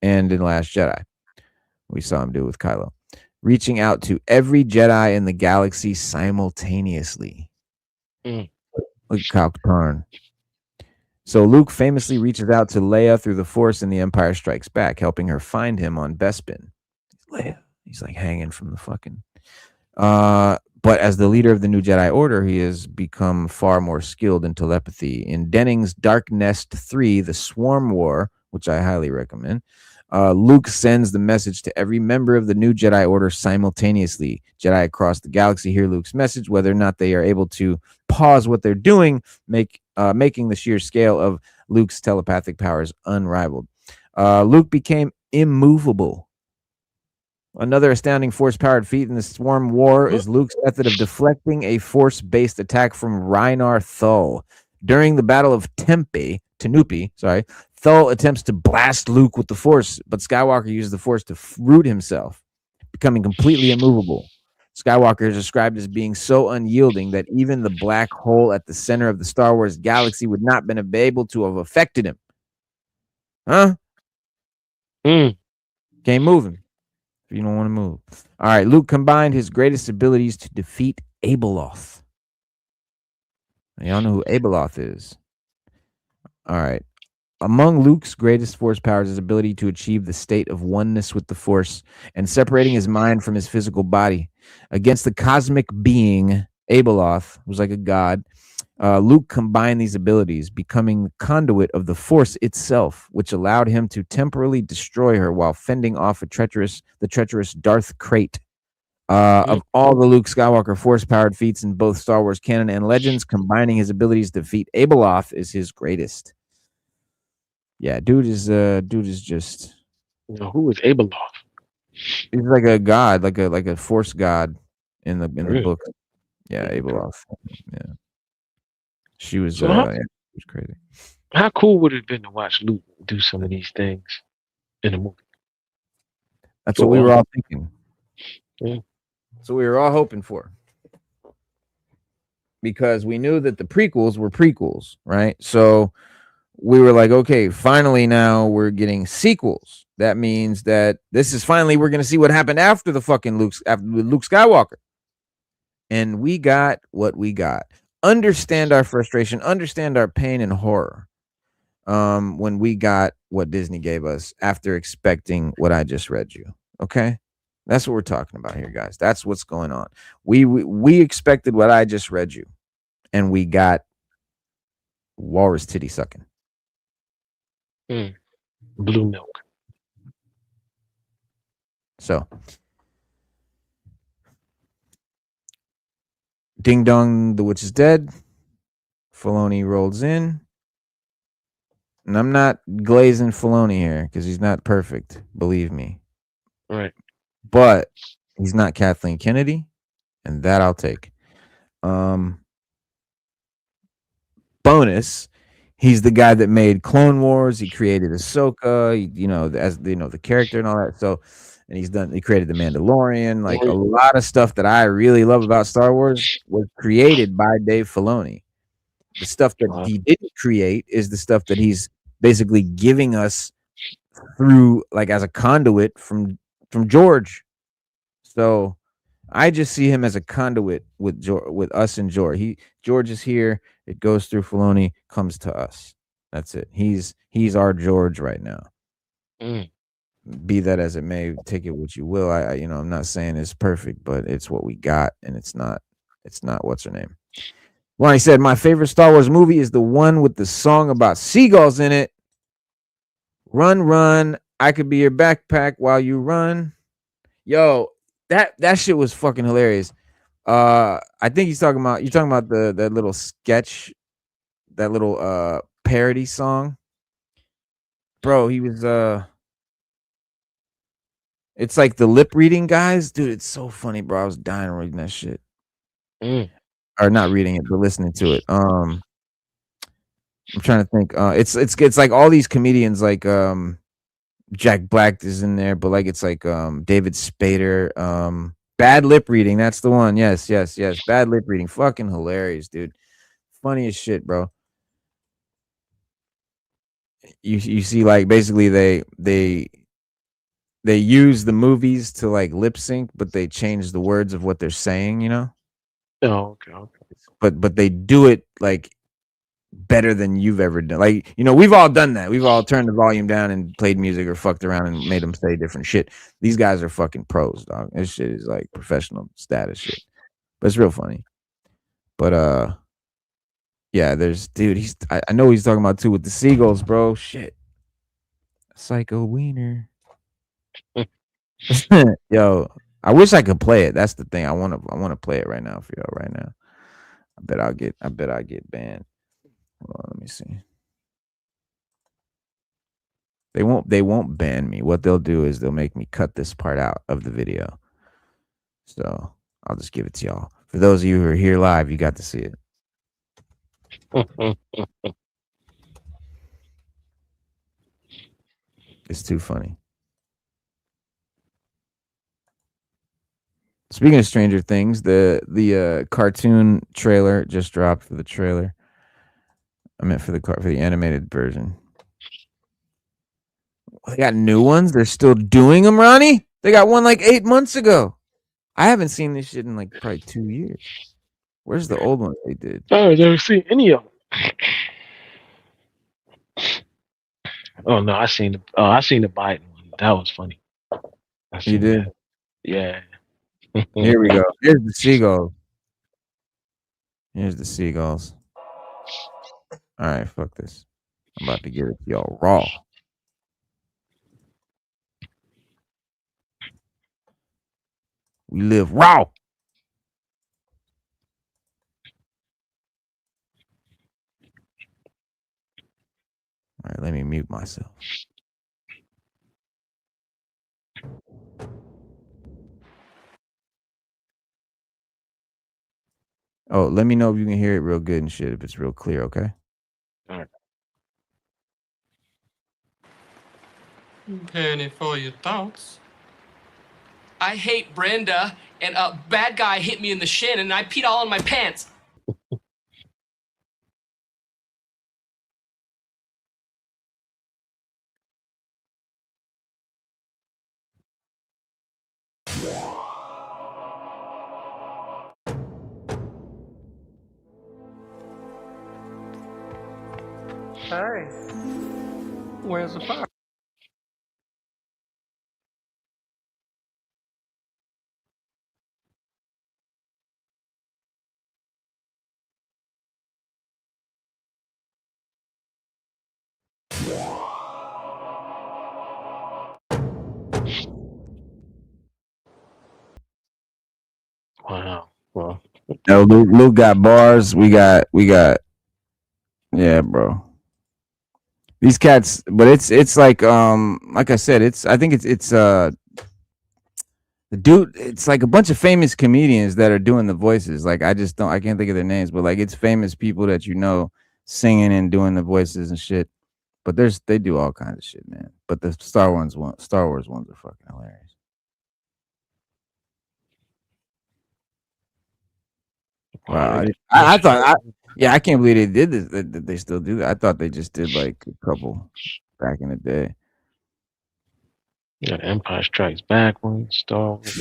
and in Last Jedi. We saw him do it with Kylo. Reaching out to every Jedi in the galaxy simultaneously. Look at Kyle Katarn. So Luke famously reaches out to Leia through the Force in The Empire Strikes Back, helping her find him on Bespin. Leia, he's like hanging from the fucking. But as the leader of the new Jedi Order, he has become far more skilled in telepathy. In Denning's Dark Nest 3, The Swarm War, which I highly recommend, Luke sends the message to every member of the new Jedi Order simultaneously. Jedi across the galaxy hear Luke's message, whether or not they are able to pause what they're doing, making the sheer scale of Luke's telepathic powers unrivaled. Luke became immovable. Another astounding Force-powered feat in the Swarm War is Luke's method of deflecting a Force-based attack from Rhynar Thull. During the Battle of Tenupi, Thull attempts to blast Luke with the Force, but Skywalker uses the Force to root himself, becoming completely immovable. Skywalker is described as being so unyielding that even the black hole at the center of the Star Wars galaxy would not have been able to have affected him. Huh? Can't move him if you don't want to move. All right, Luke combined his greatest abilities to defeat Abeloth. Y'all know who Abeloth is. All right. Among Luke's greatest Force powers is his ability to achieve the state of oneness with the Force and separating his mind from his physical body. Against the cosmic being, Abeloth, who's like a god, Luke combined these abilities, becoming the conduit of the Force itself, which allowed him to temporarily destroy her while fending off the treacherous Darth Krayt. Of all the Luke Skywalker force-powered feats in both Star Wars canon and Legends, combining his abilities to defeat Abeloth is his greatest. Yeah, dude is just. Who is Abeloth? He's like a god, like a force god in the book. Yeah, Abeloth. Yeah, she was. So it was crazy. How cool would it have been to watch Luke do some of these things in a movie? That's what we were all thinking. Yeah. So we were all hoping for, because we knew that the prequels were prequels, right? So we were like, okay, finally now we're getting sequels. That means that this is finally we're gonna see what happened after the fucking Luke Skywalker. And we got what we got. Understand our frustration, understand our pain and horror. When we got what Disney gave us after expecting what I just read you. Okay? That's what we're talking about here, guys. That's what's going on. We expected what I just read you, and we got walrus titty sucking. Blue milk. So, ding dong, the witch is dead. Filoni rolls in. And I'm not glazing Filoni here because he's not perfect, believe me. Right. But he's not Kathleen Kennedy, and that I'll take. Bonus, he's the guy that made Clone Wars. He created Ahsoka, the character and all that. So, and he created The Mandalorian. Like a lot of stuff that I really love about Star Wars was created by Dave Filoni. The stuff that he didn't create is the stuff that he's basically giving us through, like, as a conduit from George. So I just see him as a conduit with us and George. George is here. It goes through Filoni, comes to us. That's it. He's our George right now. Be that as it may, take it what you will. I'm not saying it's perfect, but it's what we got, and it's not what's her name. Well, I said my favorite Star Wars movie is the one with the song about seagulls in it. Run, run. I could be your backpack while you run. Yo, that shit was fucking hilarious. I think you're talking about that little sketch, that little parody song. Bro, he was it's like the lip reading guys. Dude, it's so funny, bro. I was dying reading that shit. Or not reading it, but listening to it. I'm trying to think. It's like all these comedians, like Jack Black is in there, but like it's like David Spader. Bad lip reading, that's the one. Yes. Bad lip reading. Fucking hilarious, dude. Funny as shit, bro. You see, like, basically they use the movies to like lip sync, but they change the words of what they're saying, you know? Oh, okay. But they do it like better than you've ever done. Like, we've all done that. We've all turned the volume down and played music or fucked around and made them say different shit. These guys are fucking pros, dog. This shit is like professional status shit. But it's real funny. But yeah, I know he's talking about too with the seagulls, bro. Shit. Psycho Wiener. Yo, I wish I could play it. That's the thing. I want to play it right now for y'all right now. I bet I'll get banned. Hold on, let me see. They won't ban me. What they'll do is they'll make me cut this part out of the video. So I'll just give it to y'all. For those of you who are here live, you got to see it. It's too funny. Speaking of Stranger Things, the cartoon trailer just dropped for the trailer. I meant for the animated version. They got new ones. They're still doing them, Ronnie. They got one like 8 months ago. I haven't seen this shit in like probably 2 years. Where's the old one they did? I've never seen any of them. Oh no, I seen the Biden one. That was funny. You did? That. Yeah. Here we go. Here's the seagulls. All right, fuck this. I'm about to give it to y'all raw. We live raw. All right, let me mute myself. Oh, let me know if you can hear it real good and shit, if it's real clear, okay? All right. Penny for your thoughts. I hate Brenda, and a bad guy hit me in the shin, and I peed all in my pants. Hey, where's the fire? Wow. Well, No, Luke got bars. We got, yeah, bro. These cats, but it's like I said, I think it's the dude. It's like a bunch of famous comedians that are doing the voices. Like I can't think of their names, but like it's famous people that you know singing and doing the voices and shit. But they do all kinds of shit, man. But the Star Wars ones are fucking hilarious. Wow, I thought, I can't believe they did this. That they still do that. I thought they just did like a couple back in the day. Yeah, Empire Strikes Back one, Star Wars.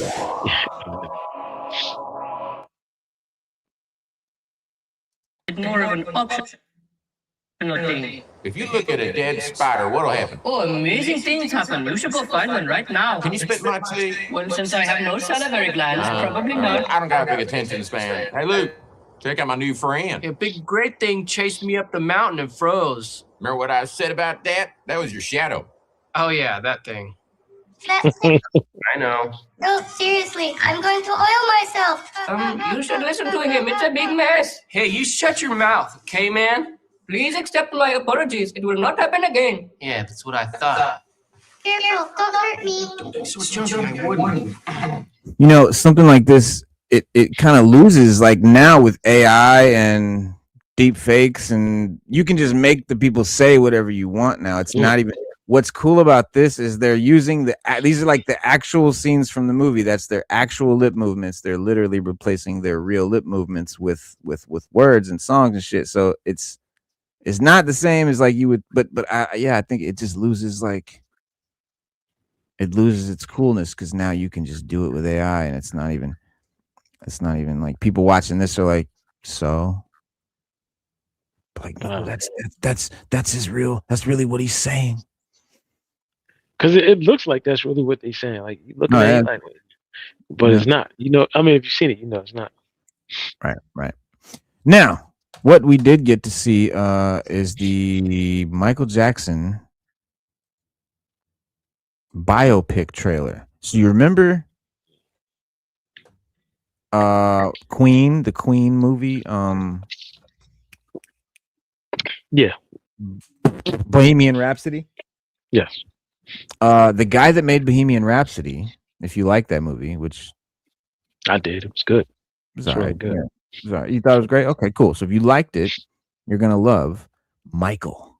More of an option. If you look at a dead spider, what'll happen? Oh, amazing things happen. You should go find one right now. Can you spit my tea? Well, since I have no salivary glands, probably not. I don't got a big attention span. Hey, Luke, check out my new friend. A big great thing chased me up the mountain and froze. Remember what I said about that? That was your shadow. Oh, yeah, that thing. That's it. I know. No, seriously, I'm going to oil myself. You should listen to him. It's a big mess. Hey, you shut your mouth, okay, man? Please accept my apologies. It will not happen again. Yeah, that's what I thought. Careful, don't hurt me. You know, something like this, it kind of loses. Like now with AI and deep fakes, and you can just make the people say whatever you want now. It's not even. What's cool about this is they're using these are like the actual scenes from the movie. That's their actual lip movements. They're literally replacing their real lip movements with words and songs and shit. So it's not the same as like you would, but I think it just loses its coolness because now you can just do it with AI, and it's not even like people watching this are like, so like, no, that's his real, that's really what he's saying. Because it looks like that's really what they're saying. Like you look at it, like, but it's not. You know, I mean, if you've seen it, you know it's not. Right. Now, what we did get to see is the Michael Jackson biopic trailer. So you remember Queen, the Queen movie? Yeah. Bohemian Rhapsody? Yes. The guy that made Bohemian Rhapsody, if you like that movie, which I did, it was good. It was really right. good. Yeah. It was all right. You thought it was great? Okay, cool. So if you liked it, you're gonna love Michael.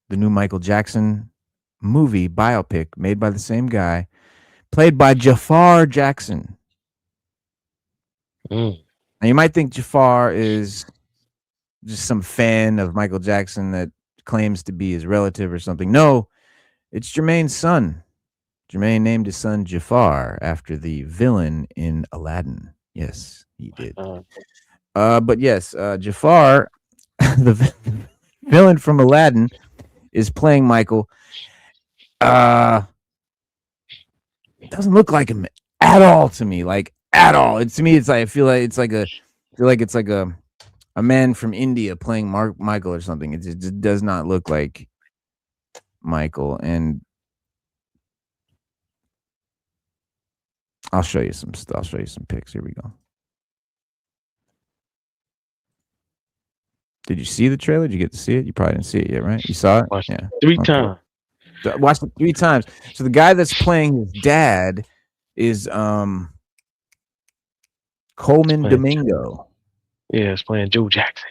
The new Michael Jackson movie biopic made by the same guy, played by Jafar Jackson. Now you might think Jafar is just some fan of Michael Jackson that claims to be his relative or something. No, it's Jermaine's son. Jermaine named his son Jafar after the villain in Aladdin. Yes, he did. But yes, Jafar, the villain from Aladdin, is playing Michael. It doesn't look like him at all to me. Like at all. To me, it's like I feel like it's like a man from India playing Michael or something. It just does not look like Michael. And I'll show you some stuff. I'll show you some pics. Here we go. Did you see the trailer? Did you get to see it? You probably didn't see it yet, right? You saw it? Watched Yeah. 3 times. Watched it 3 times. So the guy that's playing his dad is Coleman Domingo. Yeah, it's playing Joe Jackson.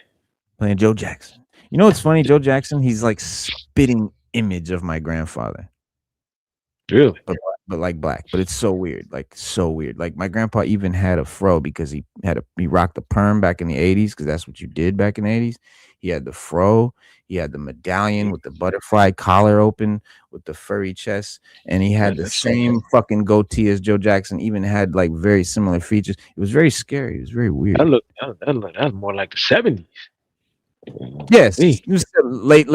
Playing Joe Jackson. You know what's funny? Joe Jackson, he's like spitting image of my grandfather. Really? But like black. But it's so weird. Like so weird. Like my grandpa even had a fro because he rocked the perm back in the 80s because that's what you did back in the 80s. He had the fro. He had the medallion with the butterfly collar open with the furry chest. And he had the same fucking goatee as Joe Jackson, even had like very similar features. It was very scary. It was very weird. That was more like the 70s. Yes, it was late,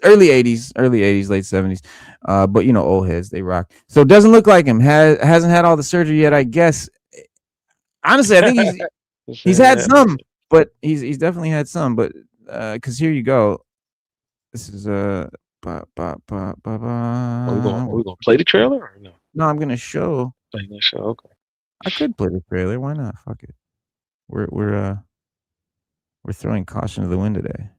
early 80s, late 70s. But you know, old heads, they rock. So it doesn't look like him. Hasn't had all the surgery yet, I guess. Honestly, I think he's had some, but he's definitely had some. But because here you go. This is Are we gonna play the trailer or no? No, I'm gonna show. Play the show, okay. I could play the trailer. Why not? Fuck it. We're throwing caution to the wind today.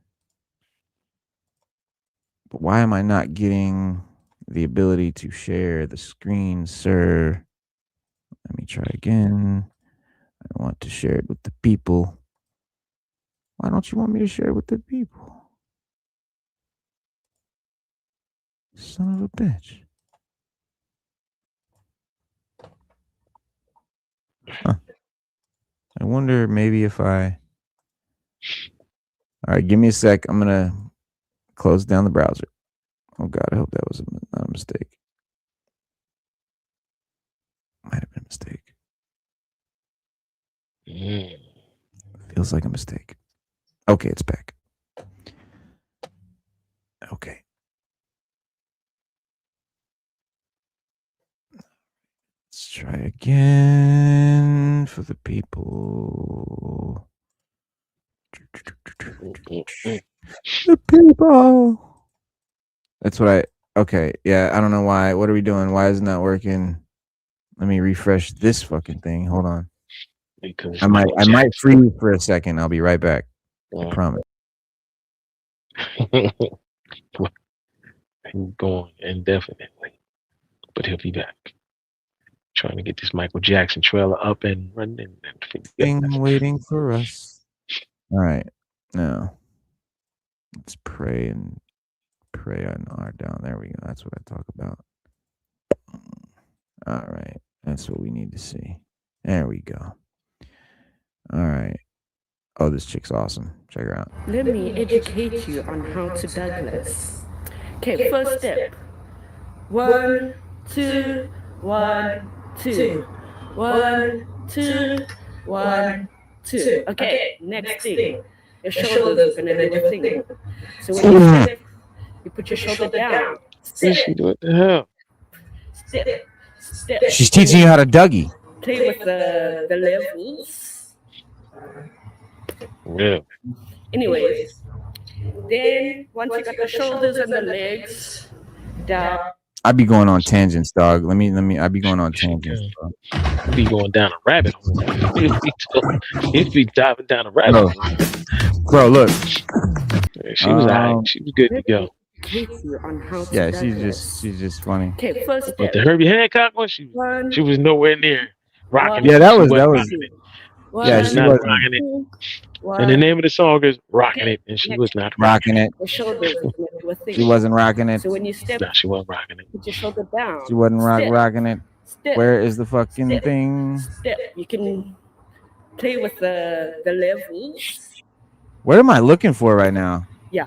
But why am I not getting the ability to share the screen, sir? Let me try again. I want to share it with the people. Why don't you want me to share it with the people? Son of a bitch. Huh. I wonder maybe if I... All right, give me a sec. I'm going to close down the browser. Oh, God, I hope that was not a mistake. Might have been a mistake. Feels like a mistake. Okay, it's back. Okay. Let's try again for the people. The people. That's what okay, yeah, I don't know why. What are we doing? Why isn't that working? Let me refresh this fucking thing. Hold on. Because I might freeze for a second. I'll be right back. I promise. I'm going indefinitely, but he'll be back. Trying to get this Michael Jackson trailer up and running. Waiting for us. All right, now let's pray on our down. There we go. That's what I talk about. All right, that's what we need to see. There we go. All right. Oh, this chick's awesome. Check her out. Let me educate you on how to Douglas. Okay, first step. 1, 2, 1, 2. 1, 2, 1, 2. Okay, next thing. Your shoulders are gonna do a thing. So when you step, you put your shoulder down. Step. What the hell? Step. Step. She's teaching you how to Dougie. Play with the levels. Yeah. Anyways, then once you got the shoulders and the legs down. I be going on tangents, dog. Let me. I be going on tangents. Bro. Be going down a rabbit hole. He'd be diving down a rabbit hole. Bro, look. Yeah, she was alright. She was good to go. Yeah, she's just funny. Okay, first but the Herbie Hancock one, she was nowhere near rocking it. Yeah, that was. Yeah, she was rocking it. And the name of the song is "Rocking It," and she was not rocking it. She wasn't rocking it. So when you step, no, she wasn't rocking it. Put your shoulder down. She wasn't rocking it. Step. Where is the fucking thing? Step. You can play with the levels. What am I looking for right now? Yeah.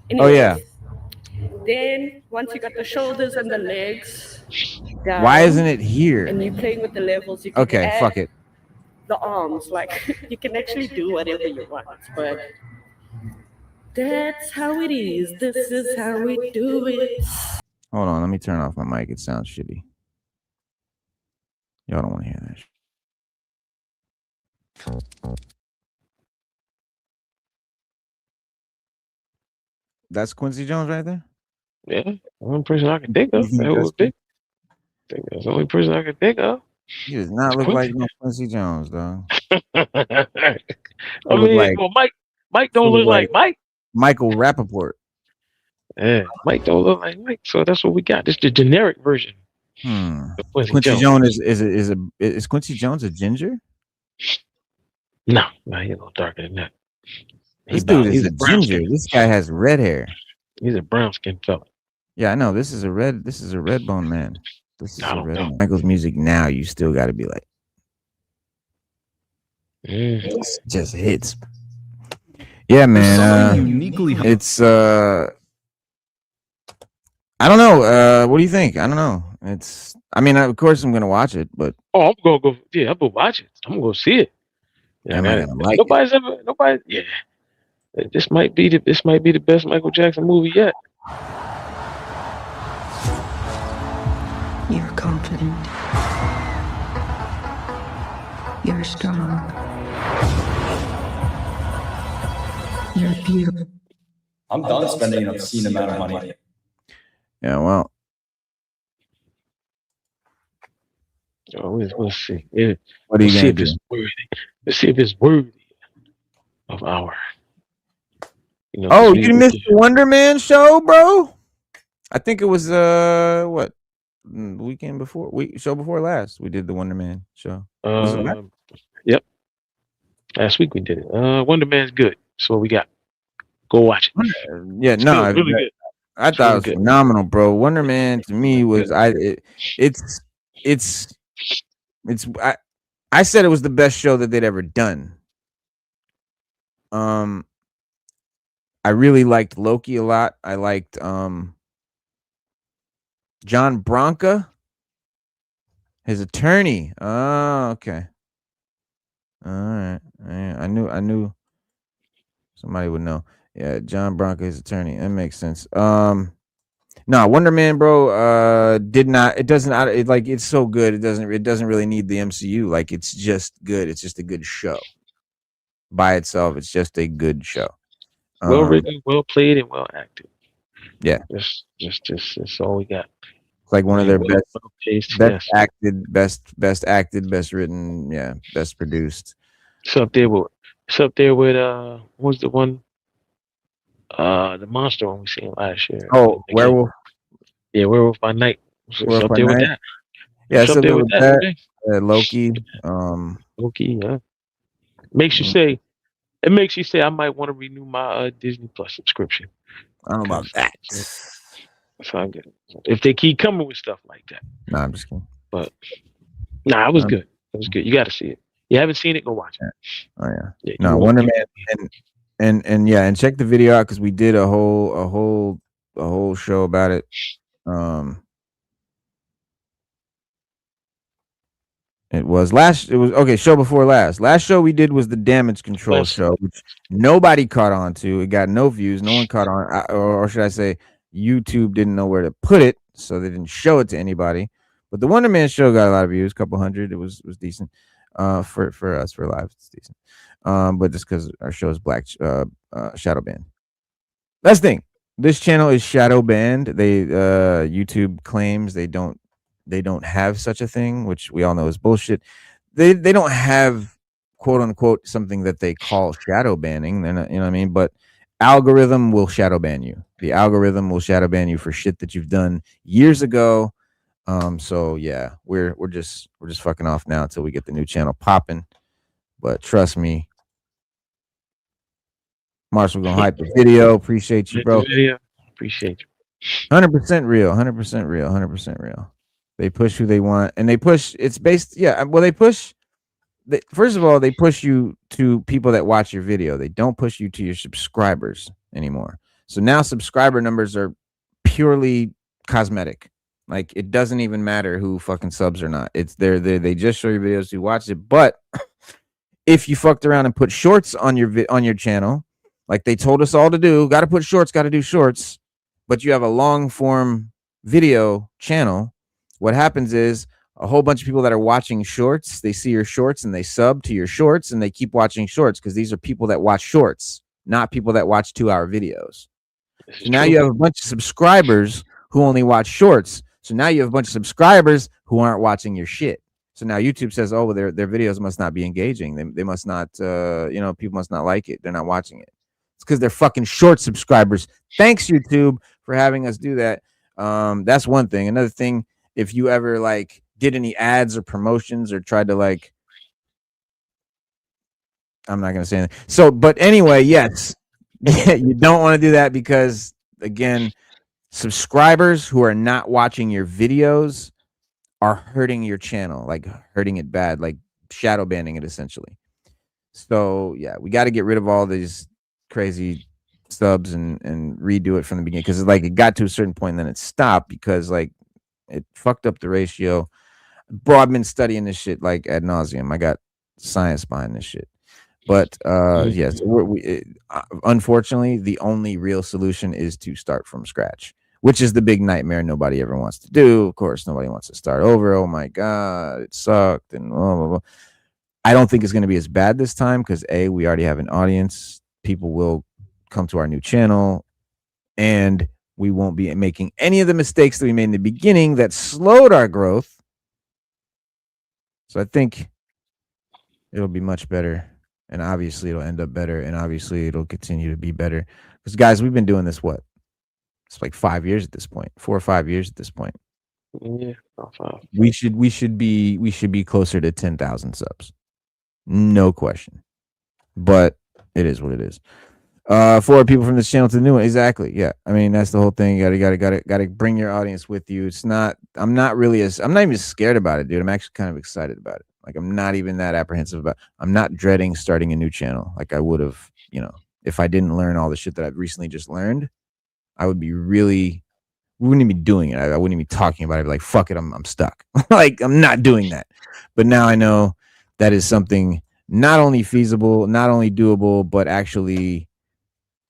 Anyways, oh yeah. Then once you got the shoulders and the legs down, why isn't it here? And you're playing with the levels. You can okay, fuck it. The arms, like you can actually do whatever you want, but that's how it is. This is how we do it. Hold on, let me turn off my mic. It sounds shitty. Y'all don't want to hear that. That's Quincy Jones right there? Yeah, the only person I can think of. That was big. I think that's the only person I can think of. He does not look like no Quincy Jones, dog. I Look mean, like well, Mike don't look like Mike. Michael Rappaport. Yeah, Mike don't look like Mike. So that's what we got. This is the generic version. Of Quincy Jones is Quincy Jones a ginger? No, he's a little darker than that. This dude is a ginger. This guy has red hair. He's a brown skinned fella. Yeah, I know. This is a red bone man. This is a red bone. Michael's music now, you still got to be like, it just hits. Yeah, man. It's I don't know. What do you think? I don't know. I mean, of course I'm gonna watch it, but I'm gonna go. Yeah, I'm gonna watch it. I'm gonna go see it. Yeah, nobody. Yeah, this might be the best Michael Jackson movie yet. You're confident. You're strong. You're beautiful. I'm done spending an obscene amount of money. Yeah, well. We'll see. Yeah. What are you gonna do? Let's see if it's worthy of our. You missed the Wonder Man show, bro? I think it was what weekend before show before last. We did the Wonder Man show. Yep. Last week we did it. Wonder Man's good. That's what we got. Go watch it. Yeah, it's no, really good. I thought it was phenomenal, bro. Wonder Man to me was I said it was the best show that they'd ever done. I really liked Loki a lot. I liked John Branca, his attorney. Oh, okay. All right. I knew somebody would know. Yeah, John Branca, his attorney. That makes sense. No, Wonder Man, bro, it's so good. It doesn't really need the MCU. Like, it's just good. It's just a good show. By itself, it's just a good show. Well written, well played, and well acted. Yeah. That's all we got. It's like one of their best acted, best written, yeah, best produced. It's up there with what was the one? The monster one we seen last year. Oh, Werewolf. Yeah, Werewolf by Night. It's up there with that. Yeah, it's up there with that. Loki. Loki, yeah. Makes you say I might want to renew my Disney Plus subscription. I don't know about that. So I'm good. If they keep coming with stuff like that. Nah, I'm just kidding. But it was good. It was good. You got to see it. You haven't seen it? Go watch it. Oh yeah. No, Wonder Man and check the video out because we did a whole show about it. It was show before last. Last show we did was the damage control show, which nobody caught on to. It got no views. No one caught on, or should I say, YouTube didn't know where to put it, so they didn't show it to anybody. But the Wonder Man show got a lot of views, a couple hundred. It was decent. For us for live, it's decent. But just because our show is black shadow banned. That's the thing. This channel is shadow banned. They YouTube claims they don't have such a thing, which we all know is bullshit. They don't have quote unquote something that they call shadow banning. They're not, you know what I mean? But algorithm will shadow ban you. The algorithm will shadow ban you for shit that you've done years ago. So yeah, we're just fucking off now until we get the new channel popping. But trust me, Marshall gonna hype the video. Appreciate you, bro. Appreciate you. 100% real. 100% real. 100% real. They push who they want, and they push. It's based. Yeah. Well, they push. First of all, they push you to people that watch your video. They don't push you to your subscribers anymore. So now subscriber numbers are purely cosmetic. Like, it doesn't even matter who fucking subs or not. It's they just show your videos who watch it. But if you fucked around and put shorts on your channel, like they told us all to do, got to put shorts, got to do shorts, but you have a long form video channel, what happens is a whole bunch of people that are watching shorts, they see your shorts and they sub to your shorts and they keep watching shorts because these are people that watch shorts, not people that watch 2-hour videos. So now you have a bunch of subscribers who only watch shorts. So now you have a bunch of subscribers who aren't watching your shit. So now YouTube says, oh, well, their videos must not be engaging. They must not, people must not like it. They're not watching it. It's because they're fucking short subscribers. Thanks, YouTube, for having us do that. That's one thing. Another thing, if you ever like did any ads or promotions or tried to like, I'm not gonna say anything. So, but anyway, yes, you don't want to do that because again, subscribers who are not watching your videos are hurting your channel, like hurting it bad, like shadow banning it essentially. So yeah, we got to get rid of all these crazy subs and redo it from the beginning because like it got to a certain point and then it stopped because like it fucked up the ratio. Bro, I've been studying this shit like ad nauseum. I got science behind this shit. But yes, unfortunately, the only real solution is to start from scratch, which is the big nightmare nobody ever wants to do. Of course, nobody wants to start over. Oh my God, it sucked and blah, blah, blah. I don't think it's going to be as bad this time because we already have an audience. People will come to our new channel and we won't be making any of the mistakes that we made in the beginning that slowed our growth. So I think it'll be much better. And obviously it'll end up better. And obviously it'll continue to be better. Because guys, we've been doing this, what? It's like 5 years at this point, 4 or 5 years at this point. Yeah, about 5. We should be closer to 10,000 subs. No question. But it is what it is. 4 people from this channel to the new one. Exactly. Yeah. I mean, that's the whole thing. You gotta bring your audience with you. It's not, I'm not even scared about it, dude. I'm actually kind of excited about it. Like, I'm not even that apprehensive about, I'm not dreading starting a new channel. Like I would have, if I didn't learn all the shit that I've recently just learned, I would be we wouldn't even be doing it. I wouldn't even be talking about it. I'd be like, fuck it. I'm stuck. Like, I'm not doing that. But now I know that is something not only feasible, not only doable, but actually,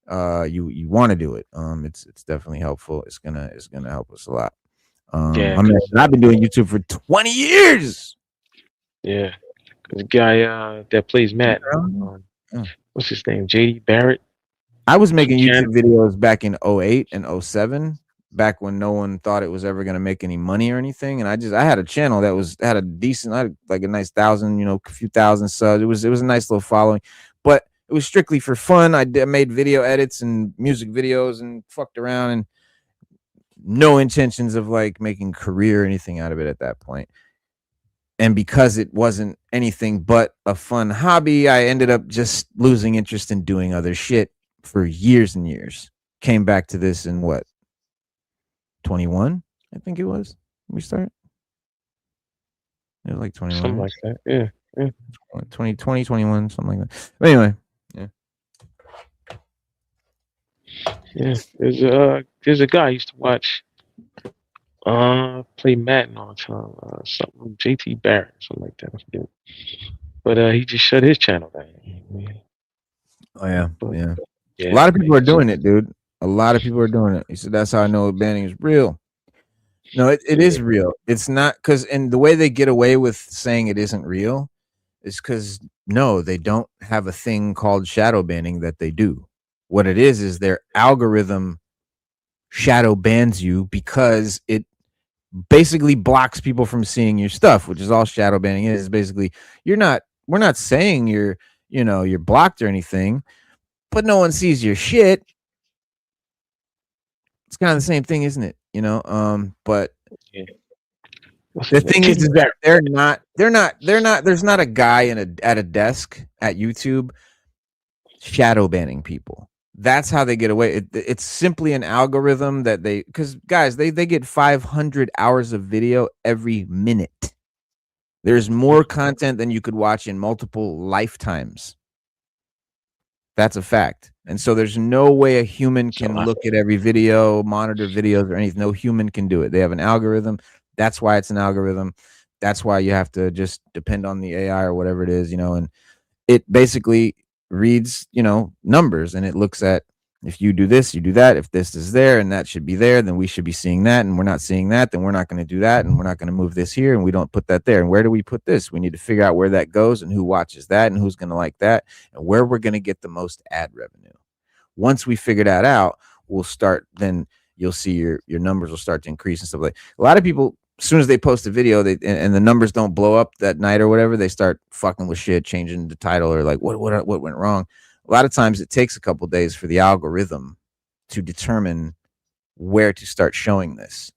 you want to do it. It's definitely helpful. It's gonna help us a lot. Yeah, I've been doing YouTube for 20 years. Yeah, the guy that plays Matt, what's his name? JD Barrett. I was making YouTube videos back in 08 and 07, back when no one thought it was ever gonna make any money or anything. And I had a channel that had a decent, like a nice 1,000, a few thousand subs. It was a nice little following, but it was strictly for fun. I made video edits and music videos and fucked around, and no intentions of like making career or anything out of it at that point. And because it wasn't anything but a fun hobby, I ended up just losing interest in doing other shit for years and years. Came back to this in what, 21? I think it was. We started. It was like 21. Something like that. Yeah. 20, 21, something like that. But anyway, yeah. Yeah, there's a guy I used to watch play Madden all the time. Something JT Barrett, something like that. I forget. But he just shut his channel down. Oh yeah. A lot of people are doing it, dude. A lot of people are doing it. He said that's how I know banning is real. No, it is real. It's not because, and the way they get away with saying it isn't real is because no, they don't have a thing called shadow banning that they do. What it is their algorithm shadow bans you because it basically blocks people from seeing your stuff, which is all shadow banning is. Basically, we're not saying you're blocked or anything, but no one sees your shit. It's kind of the same thing, isn't it? But the thing is that they're not, there's not a guy at a desk at YouTube shadow banning people. That's how they get away. It's simply an algorithm that because guys, they get 500 hours of video every minute. There's more content than you could watch in multiple lifetimes. That's a fact. And so there's no way a human can look at every video, monitor videos or anything. No human can do it. They have an algorithm. That's why it's an algorithm. That's why you have to just depend on the AI or whatever it is, and it basically reads, numbers, and it looks at, if you do this, you do that. If this is there and that should be there, then we should be seeing that. And we're not seeing that, then we're not going to do that. And we're not going to move this here. And we don't put that there. And where do we put this? We need to figure out where that goes and who watches that and who's going to like that and where we're going to get the most ad revenue. Once we figure that out, we'll start, then you'll see your numbers will start to increase and stuff like that. A lot of people as soon as they post a video, and the numbers don't blow up that night or whatever, they start fucking with shit, changing the title or like what went wrong. A lot of times it takes a couple days for the algorithm to determine where to start showing this.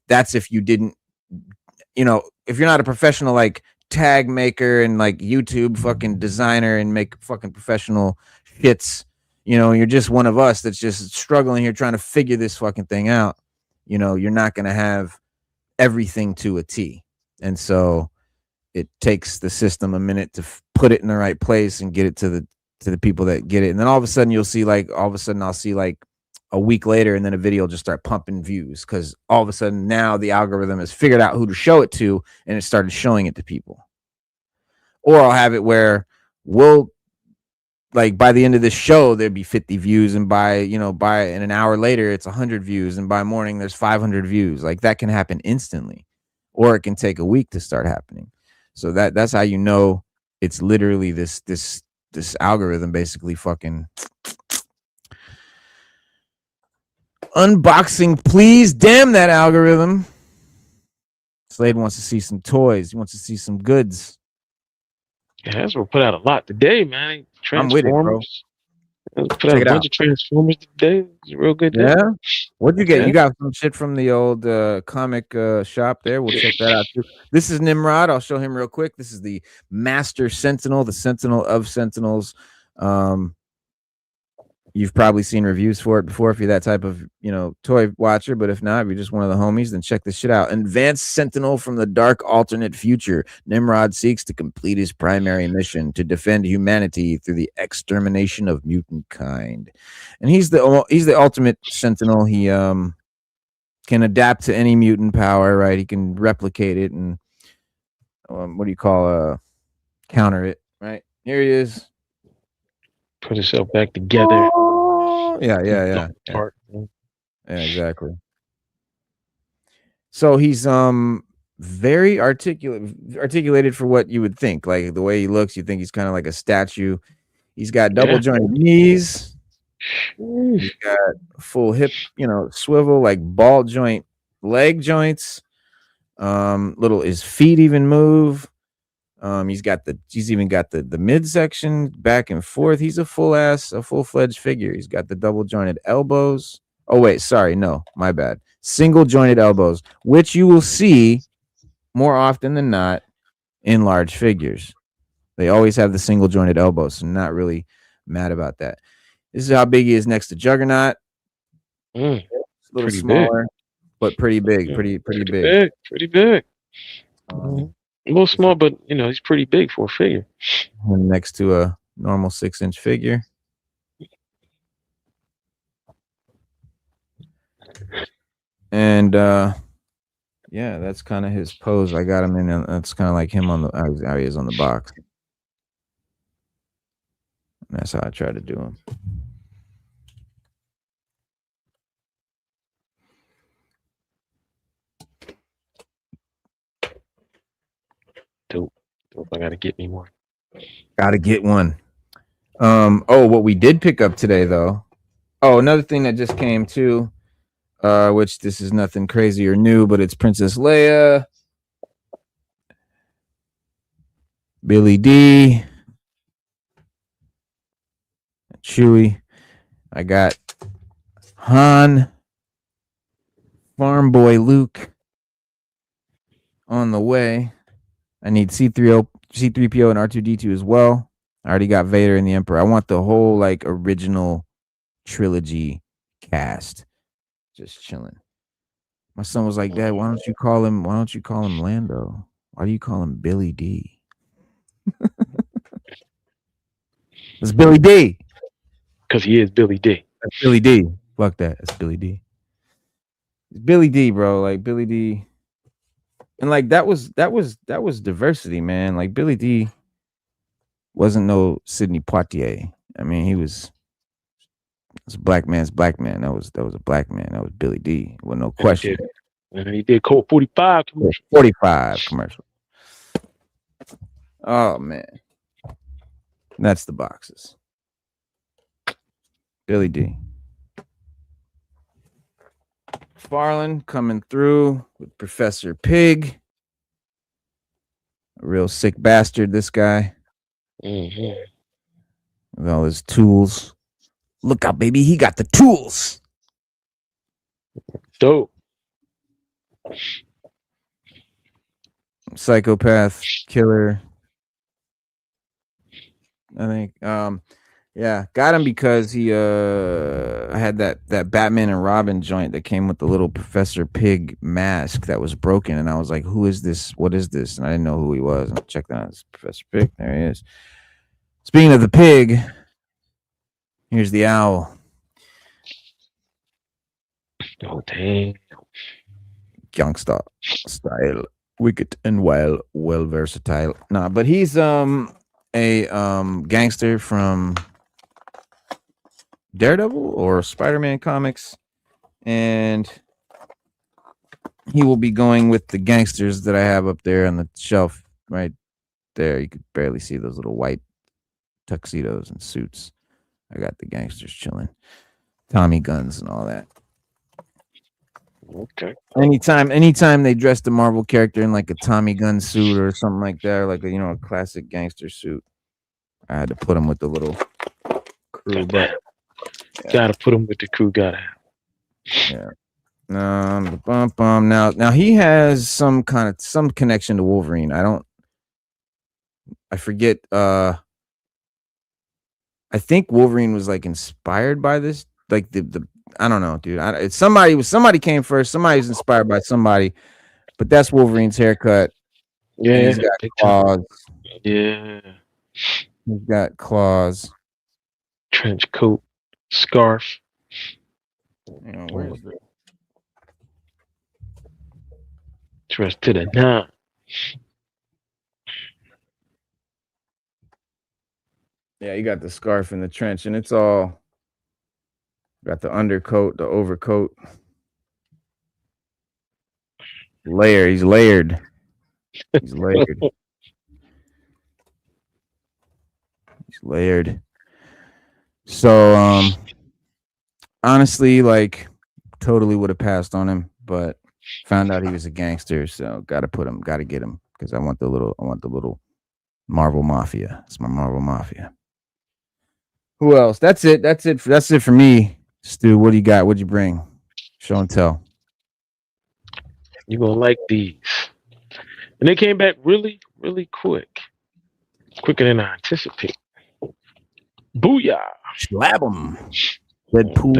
That's if you didn't, if you're not a professional like tag maker and like YouTube fucking designer and make fucking professional hits, you're just one of us that's just struggling here trying to figure this fucking thing out. You're not going to have everything to a T. And so it takes the system a minute to put it in the right place and get it to the people that get it. And then all of a sudden I'll see like a week later, and then a video will just start pumping views because all of a sudden now the algorithm has figured out who to show it to, and it started showing it to people. Or I'll have it where we'll like by the end of this show there'd be 50 views, and by an hour later it's 100 views, and by morning there's 500 views. Like that can happen instantly, or it can take a week to start happening. So that's how it's literally this algorithm basically fucking unboxing, please. Damn that algorithm. Slade wants to see some toys. He wants to see some goods. Yeah, Hasbro put out a lot today, man. I'm with it, bro. Put out a bunch of Transformers today. It's a real good day. Yeah. What'd you get? Yeah. You got some shit from the old comic shop there. We'll check that out too. This is Nimrod. I'll show him real quick. This is the Master Sentinel, the Sentinel of Sentinels. You've probably seen reviews for it before if you're that type of, toy watcher. But if not, if you're just one of the homies, then check this shit out. Advanced Sentinel from the dark alternate future. Nimrod seeks to complete his primary mission to defend humanity through the extermination of mutant kind. And he's the ultimate Sentinel. He can adapt to any mutant power, right? He can replicate it and counter it, right? Here he is. Put himself back together. Yeah. Yeah, exactly. So he's very articulated for what you would think. Like the way he looks, you think he's kind of like a statue. He's got double jointed knees. He's got full hip, swivel, like ball joint leg joints. His feet even move. He's even got the midsection back and forth. He's a full-fledged figure. He's got the double jointed elbows. Oh wait, sorry, no, my bad. Single jointed elbows, which you will see more often than not in large figures. They always have the single jointed elbows, so I'm not really mad about that. This is how big he is next to Juggernaut. It's a little smaller, but pretty big. Pretty big. Pretty big. A little small, but he's pretty big for a figure. Next to a normal 6-inch figure. And that's kind of his pose. I got him in. That's kind of like him on how he is on the box. And that's how I try to do him. Dope. I gotta get me one. Gotta get one. What we did pick up today though. Oh, another thing that just came too, which this is nothing crazy or new, but it's Princess Leia, Billy D, Chewie. I got Han, Farm Boy Luke on the way. I need C3PO and R2-D2 as well. I already got Vader and the Emperor. I want the whole like original trilogy cast just chilling. My son was like, Dad, why don't you call him Lando? Why do you call him Billy D? It's Billy D. Because he is Billy D. That's Billy D. Fuck that. That's Billy D. It's Billy D, bro. Like Billy D. And like that was diversity, man. Like Billy D wasn't no Sidney Poitier. I mean, it was a black man's black man. That was a black man. That was Billy D. With no question. And he did Colt 45 commercial. 45 commercial. Oh man. That's the boxes. Billy D. McFarlane coming through with Professor Pig. A real sick bastard, this guy. Mm-hmm. With all his tools. Look out, baby. He got the tools. Dope. Psychopath, killer. I think. Yeah, got him because he had that Batman and Robin joint that came with the little Professor Pig mask that was broken, and I was like, "Who is this? What is this?" And I didn't know who he was. And I checked out it's Professor Pig. There he is. Speaking of the pig, here's the owl. Oh dang! Gangsta style, wicked and well versatile. Nah, but he's a gangster from Daredevil or Spider-Man comics, and he will be going with the gangsters that I have up there on the shelf right there. You could barely see those little white tuxedos and suits. I got the gangsters chilling, Tommy guns and all that. Okay. Anytime they dress the Marvel character in like a Tommy gun suit or something like that, or like a classic gangster suit, I had to put him with the little crew. But gotta put him with the crew. Gotta. Yeah. Now he has some connection to Wolverine. I forget. I think Wolverine was like inspired by this. Like the I don't know, dude. It's somebody came first. Somebody was inspired by somebody, but that's Wolverine's haircut. Yeah, he's got claws. Yeah, he's got claws. Trench coat, scarf. Where's the dressed to the nine? Yeah, you got the scarf and the trench, and it's all got the undercoat, the overcoat. He's layered. He's layered. So honestly, like totally would have passed on him, but found out he was a gangster, so gotta get him because I want the little Marvel Mafia. It's my Marvel Mafia. Who else? That's it for me. Stu, what do you got? What'd you bring? Show and tell. You're gonna like these. And they came back really, really quick. Quicker than I anticipated. Booyah! Slab 'em. Deadpool,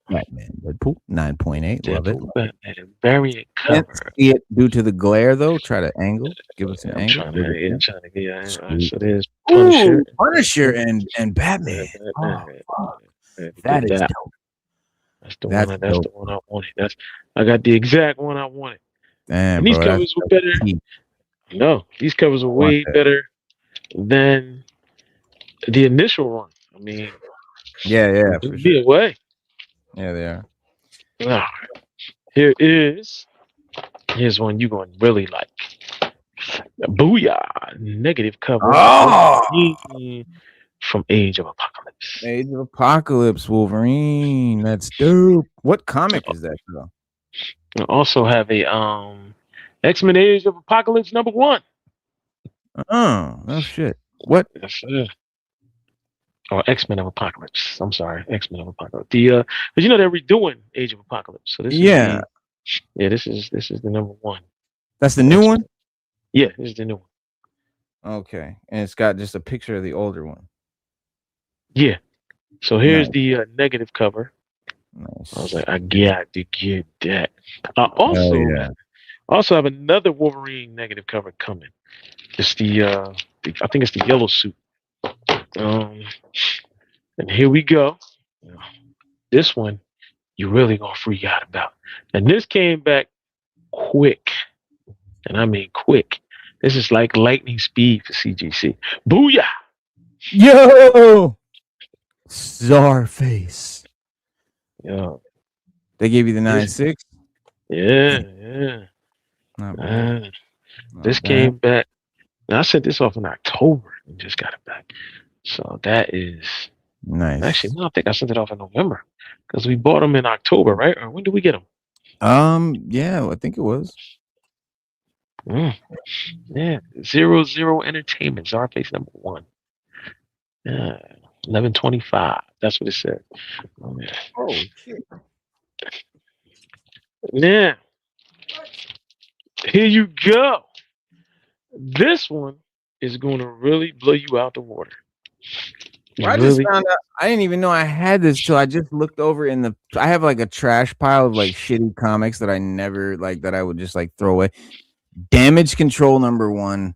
Batman. Deadpool 9.8. Love it. Batman, variant cover. Can't see it due to the glare though. Try to angle. Give us an angle. So there's Punisher and Batman. That is dope. That's the one I wanted. I got the exact one I wanted. Damn, and these covers were better. No, these covers were way better than the initial run. I mean, yeah, for sure. Away. Yeah, they are. All right. Here's one you're going to really like. Booyah! Negative cover. From Age of Apocalypse. Age of Apocalypse Wolverine. That's dope. What comic is that though? I also have a X-Men Age of Apocalypse #1. Oh, no shit. What? Yes, or X-Men of Apocalypse. I'm sorry, X-Men of Apocalypse. But they're redoing Age of Apocalypse. So this is this is the #1. That's the new one? Yeah, this is the new one. Okay. And it's got just a picture of the older one. Yeah. So here's the negative cover. Nice. I was like, I got to get that. Also have another Wolverine negative cover coming. It's I think it's the yellow suit. And here we go. This one you really gonna freak out about. And this came back quick. And I mean quick. This is like lightning speed for CGC. Booyah! Yo! Czarface. Yo. They gave you the 9.6? Yeah. This came back. Now I sent this off in October and just got it back. So that is nice. Actually, no, I think I sent it off in November because we bought them in October, right? Or when did we get them? Yeah, I think it was. Yeah, 00 Entertainment, Czarface #1. Yeah, 11/25. That's what it said. Oh shit! Yeah, here you go. This one is going to really blow you out the water. Well, I just found out. I didn't even know I had this till I just looked over in the. I have like a trash pile of like shitty comics that I never like that I would just like throw away. Damage Control #1.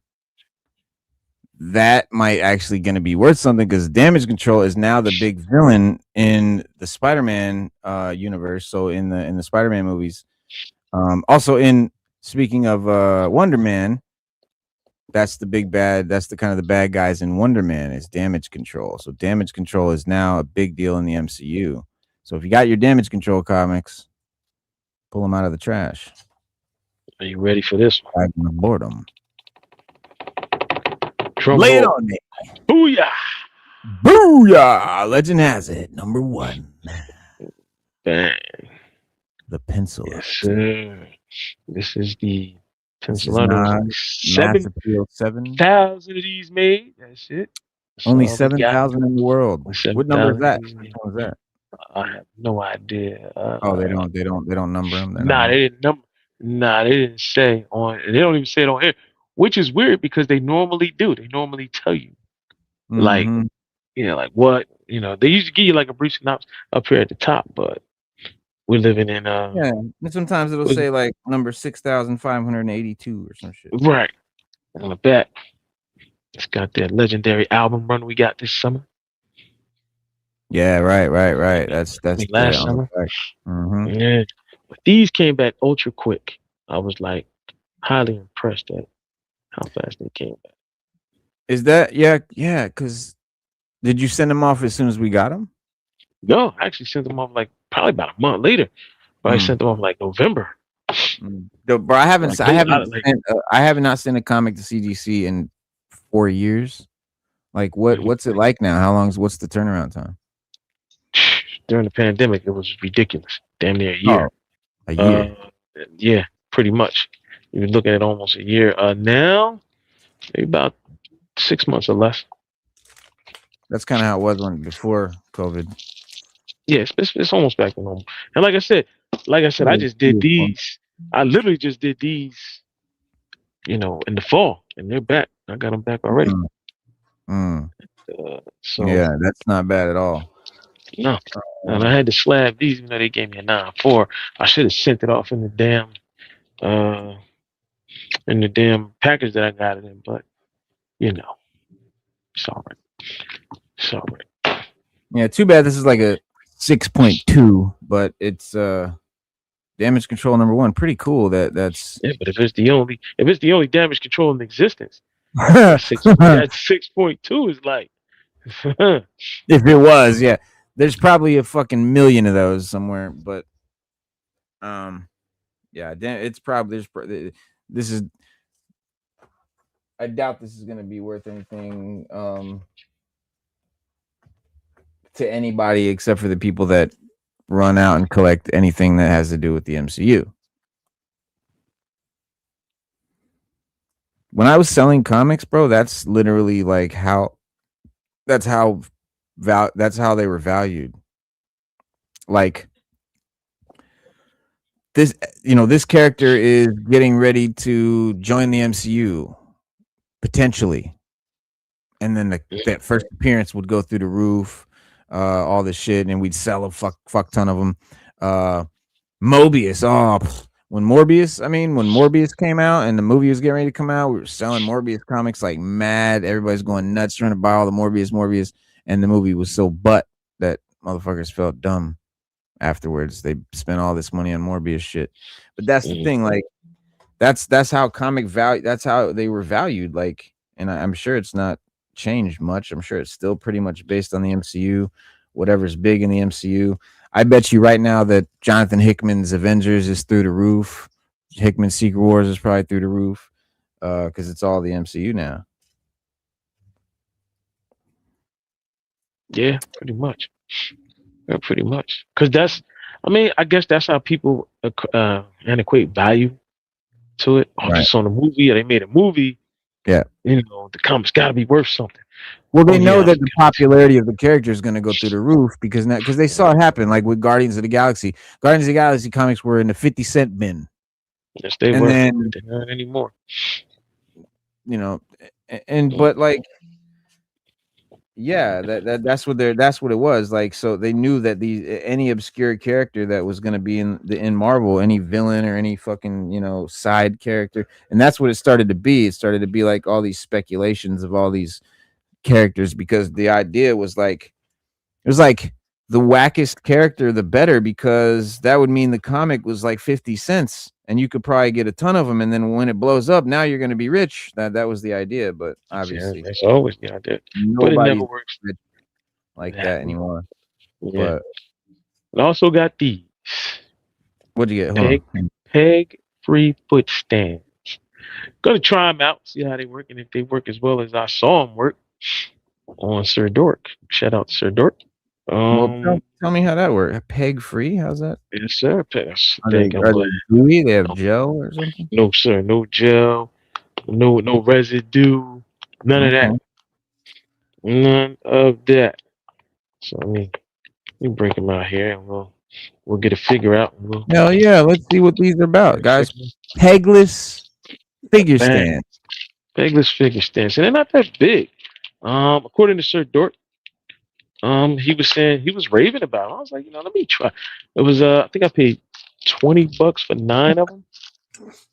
That might actually going to be worth something because Damage Control is now the big villain in the Spider-Man universe. So in the Spider-Man movies, also in speaking of Wonder Man, that's the big bad. That's the kind of the bad guys in Wonder Man is Damage Control. So Damage Control is now a big deal in the MCU. So if you got your Damage Control comics, pull them out of the trash. Are you ready for this one? I'm gonna board them. Lay it on me. Booyah! Booyah! Legend has it. #1. Bang. The pencil. Yes, sir. This is the pencil. Mass Appeal 7. 7,000 of these made. That's it. Only 7,000 in the world. What number is that? Which one is that? I have no idea. They don't number them. They didn't number. They didn't say on. They don't even say it on air, which is weird because they normally do. They normally tell you, like, like what, they usually give you like a brief synopsis up here at the top, but we're living in yeah. And sometimes it'll say like number 6,582 or some shit. Right. On the back, it's got that legendary album run we got this summer. Yeah, right. That's last summer. Yeah, but these came back ultra quick. I was like highly impressed at how fast they came back. Is that yeah? Because did you send them off as soon as we got them? No, I actually sent them off like probably about a month later. But I sent them off like November. Bro, I have not sent a comic to CGC in 4 years. Like what's it like now? What's the turnaround time? During the pandemic, it was ridiculous. Damn near a year. A year. Yeah, pretty much. You're looking at almost a year. Now, maybe about 6 months or less. That's kind of how it was before COVID. Yeah, it's almost back to normal. And like I said, I just did these. I literally just did these, in the fall, and they're back. I got them back already. So yeah, that's not bad at all. No, and I had to slab these. Even though they gave me a 9.4, I should have sent it off in the damn package that I got it in. But it's all right. It's all right. Yeah, too bad this is like a 6.2, but it's Damage Control #1. Pretty cool. That's but if it's the only Damage Control in existence, that 6.2 is like. If it was, yeah, there's probably a fucking million of those somewhere. But yeah, it's probably this is. I doubt this is gonna be worth anything to anybody except for the people that run out and collect anything that has to do with the MCU. When I was selling comics, bro, that's literally like that's how they were valued. Like this, this character is getting ready to join the MCU potentially, and then that first appearance would go through the roof. All this shit, and we'd sell a fuck ton of them. Mobius, when Morbius came out and the movie was getting ready to come out, we were selling Morbius comics like mad. Everybody's going nuts trying to buy all the Morbius, and the movie was so butt that motherfuckers felt dumb afterwards. They spent all this money on Morbius shit. But that's the thing, like that's how comic value. That's how they were valued. Like, and I'm sure it's not changed much. I'm sure it's still pretty much based on the MCU, whatever's big in the MCU. I bet you right now that Jonathan Hickman's Avengers is through the roof. Hickman's Secret Wars is probably through the roof because it's all the MCU now. Yeah, pretty much. Yeah, pretty much. Because I mean, I guess that's how people equate value to it. Oh, Right. just on a movie, or they made a movie. Yeah. You know, the comics got to be worth something. Well, they know that the popularity of the character is going to go through the roof because they saw it happen, like with Guardians of the Galaxy. Guardians of the Galaxy comics were in the 50-cent bin. Yes, they and were. Then, they're not anymore. You know, but like, yeah, that's what it was like. So they knew that any obscure character that was going to be in Marvel, any villain or any fucking side character, and that's what it started to be. It started to be like all these speculations of all these characters because the idea was like it was like the wackest character the better because that would mean the comic was like 50 cents and you could probably get a ton of them, and then when it blows up now you're going to be rich. That was the idea, but obviously that's always the idea, but it never works like that anymore. Yeah. But I also got these. What'd you get? Peg free foot stands. Gonna try them out, see how they work, and if they work as well as I saw them work on Sir Dork. Shout out to Sir Dork. Well, tell me how that works. Peg free? How's that? Yes, sir. Are they gooey? They have gel or something? No, sir. No gel. No residue. None of that. None of that. So let me break them out here, and we'll get a figure out. Hell yeah! Let's see what these are about, guys. Pegless figure stands. Pegless figure stands, and they're not that big. According to Sir Dork, he was saying he was raving about it. I was like, let me try. It was I think I paid $20 for 9 of them.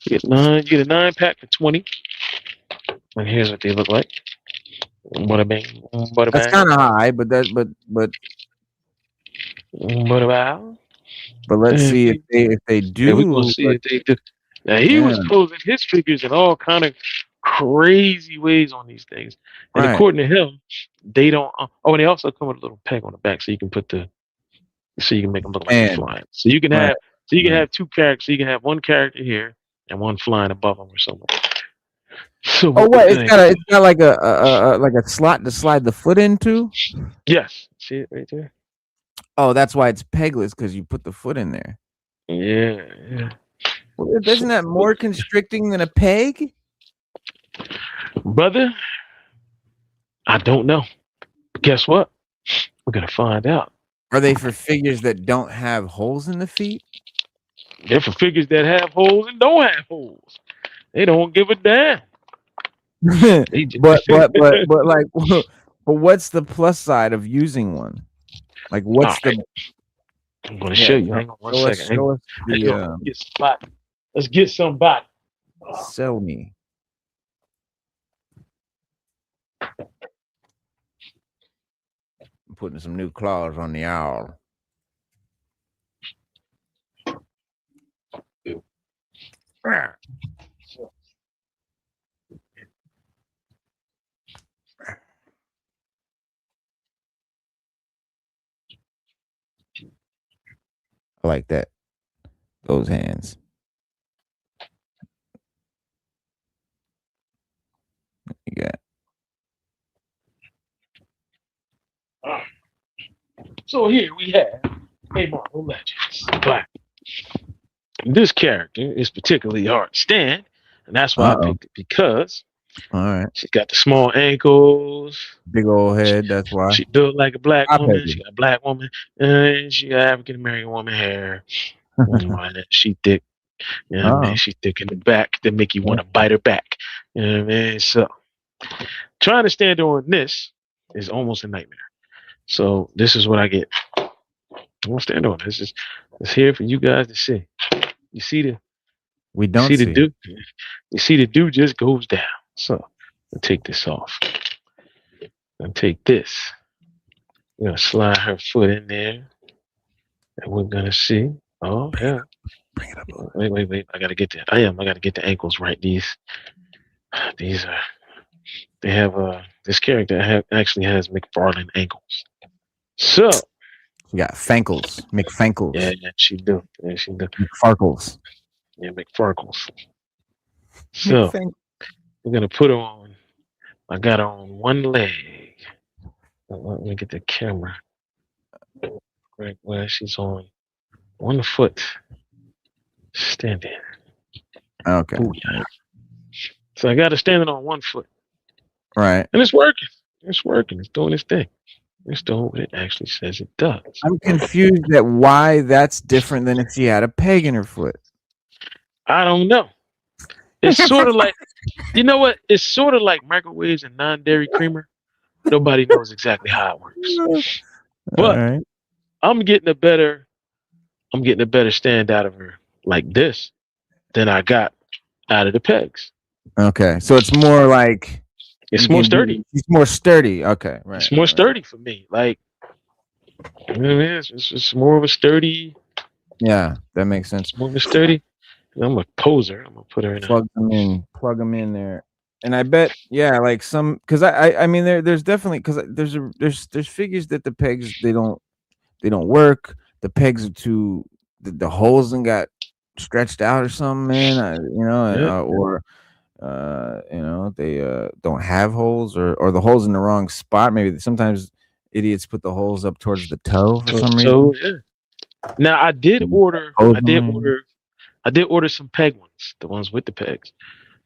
You get a 9-pack for 20. And here's what they look like. Bada bang, bada bang. That's kind of high, but bada bang. But let's see if they do. Yeah, we're gonna see if they do. Now he was posing his figures in all kind of crazy ways on these things, and according to him, they don't. And they also come with a little peg on the back, so you can make them look like they're flying. So you can have have 2 characters. So you can have one character here and one flying above them or something. So it's got like a slot to slide the foot into. Yes, see it right there. Oh, that's why it's pegless, because you put the foot in there. Yeah. Well, isn't that more constricting than a peg? Brother, I don't know. But guess what? We're going to find out. Are they for figures that don't have holes in the feet? They're for figures that have holes and don't have holes. They don't give a damn. but what's the plus side of using one? Like, what's the? I'm going to show you. Hang on one second. Let's get somebody. Sell me. I'm putting some new claws on the owl. I like that. Those hands. You got. So here we have a Marvel Legends. But this character is particularly hard to stand, and that's why I picked it, because she's got the small ankles, big old head. That's why she built like a black woman. She got a black woman, and she got African American woman hair. She thick. You know what I mean? She thick in the back to make you want to bite her back. You know what I mean? So trying to stand on this is almost a nightmare. So this is what I get. I won't stand on this. It's here for you guys to see. You see the dude. You see the dude just goes down. So I'll take this off. And take this. We're gonna slide her foot in there. And we're gonna see. Oh hell. Bring it up. Wait. I gotta get I gotta get the ankles right. These are they have this character actually has McFarlane ankles. So you got Fankles, McFankles. Yeah, she do. McFarkles. Yeah, McFarkles. So we're gonna put her on. I got her on one leg. Let me get the camera right where she's on 1 foot standing. Okay. Booyah. So I got to stand it on 1 foot. Right. And it's working. It's working. It's doing its thing. It's doing what it actually says it does. I'm confused at why that's different than if she had a peg in her foot. I don't know. It's sort of like, you know what? It's sort of like microwaves and non-dairy creamer. Nobody knows exactly how it works. But right. I'm getting a better stand out of her like this than I got out of the pegs. Okay. So it's more like it's more sturdy. It's more sturdy. Okay. Right. It's more sturdy for me. Like, you know, it's more of a sturdy. Yeah, that makes sense. It's more of a sturdy. I'm a poser. I'm gonna put her in. Plug them in there. And I bet, yeah, like some, because I mean, there's definitely, because there's figures that the pegs they don't work. The pegs are too, the holes and got stretched out or something, man. Or they don't have holes, or the holes in the wrong spot. Maybe sometimes idiots put the holes up towards the toe for some reason. Yeah. Now I did order some peg ones, the ones with the pegs,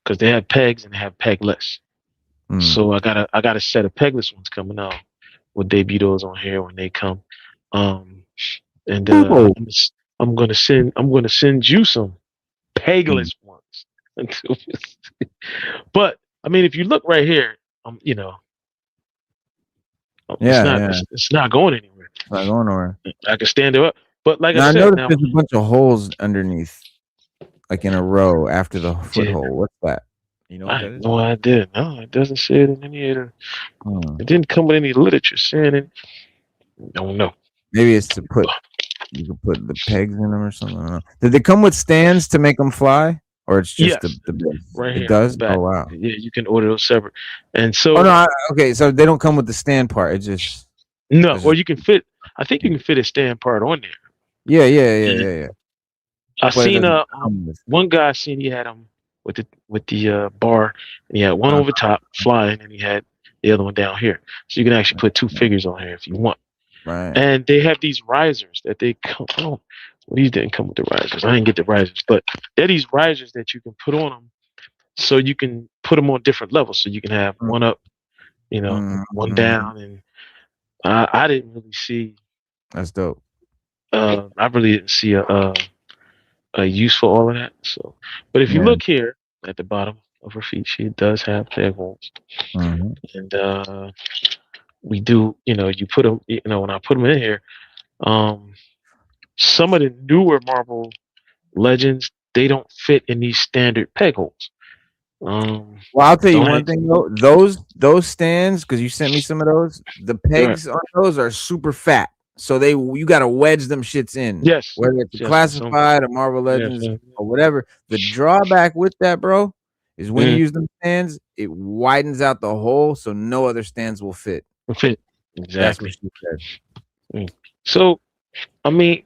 because they have pegs and they have pegless. So I got a set of pegless ones coming out. We'll debut those on here when they come. I'm gonna send you some pegless ones. But I mean, if you look right here, it's not going anywhere. It's not going nowhere. I can stand it up, but like now, I said, noticed there's a bunch of holes underneath, like in a row after the foothold. What's that? You know what that is? No idea. No, it doesn't say it in any of the. It didn't come with any literature saying it. Don't know. Maybe it's to put. You can put the pegs in them or something. I don't know. Did they come with stands to make them fly, or it's just the base? Right here. It does. Back. Oh wow. Yeah, you can order those separate. And so. Oh no. Okay, so they don't come with the stand part. It just. No, or you can fit. I think you can fit a stand part on there. Yeah. I seen one guy. I seen he had them with the bar, and he had one over top flying, and he had the other one down here. So you can actually put 2 figures on here if you want. Right. And they have these risers that they come. Oh, well, these didn't come with the risers. I didn't get the risers, but they're these risers that you can put on them, so you can put them on different levels. So you can have one up, one down, and I didn't really see. That's dope. I really didn't see a use for all of that. So, but if you look here at the bottom of her feet, she does have peg holes, and we do. You put them. When I put them in here, some of the newer Marvel Legends, they don't fit in these standard peg holes. Well, I'll tell you one thing though. Those stands, because you sent me some of those. The pegs on those are super fat, so you got to wedge them shits in. Yes, whether it's classified or Marvel Legends or whatever. The drawback with that, bro, is when you use them stands, it widens out the hole, so no other stands will fit. Exactly. So, I mean,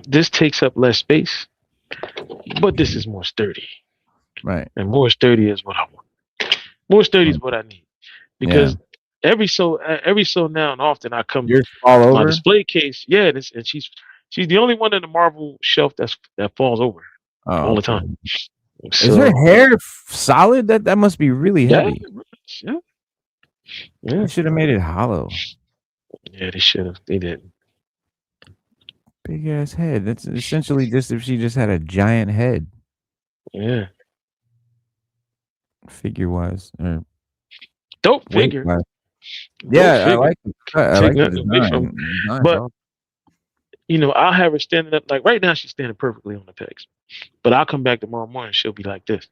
this takes up less space, but this is more sturdy. Right. And more sturdy is what I want. More sturdy is what I need. Because every so now and often I come all over my display case. Yeah, and she's the only one in the Marvel shelf that falls over all the time. So, is her hair solid? That must be really heavy. Yeah. They should have made it hollow. Yeah, they should have. They didn't. Big ass head. That's essentially just if she just had a giant head. Yeah. Figure wise, or dope figure. Yeah, I like it. I like the design. But I'll have her standing up. Like right now, she's standing perfectly on the pegs. But I'll come back tomorrow morning. She'll be like this.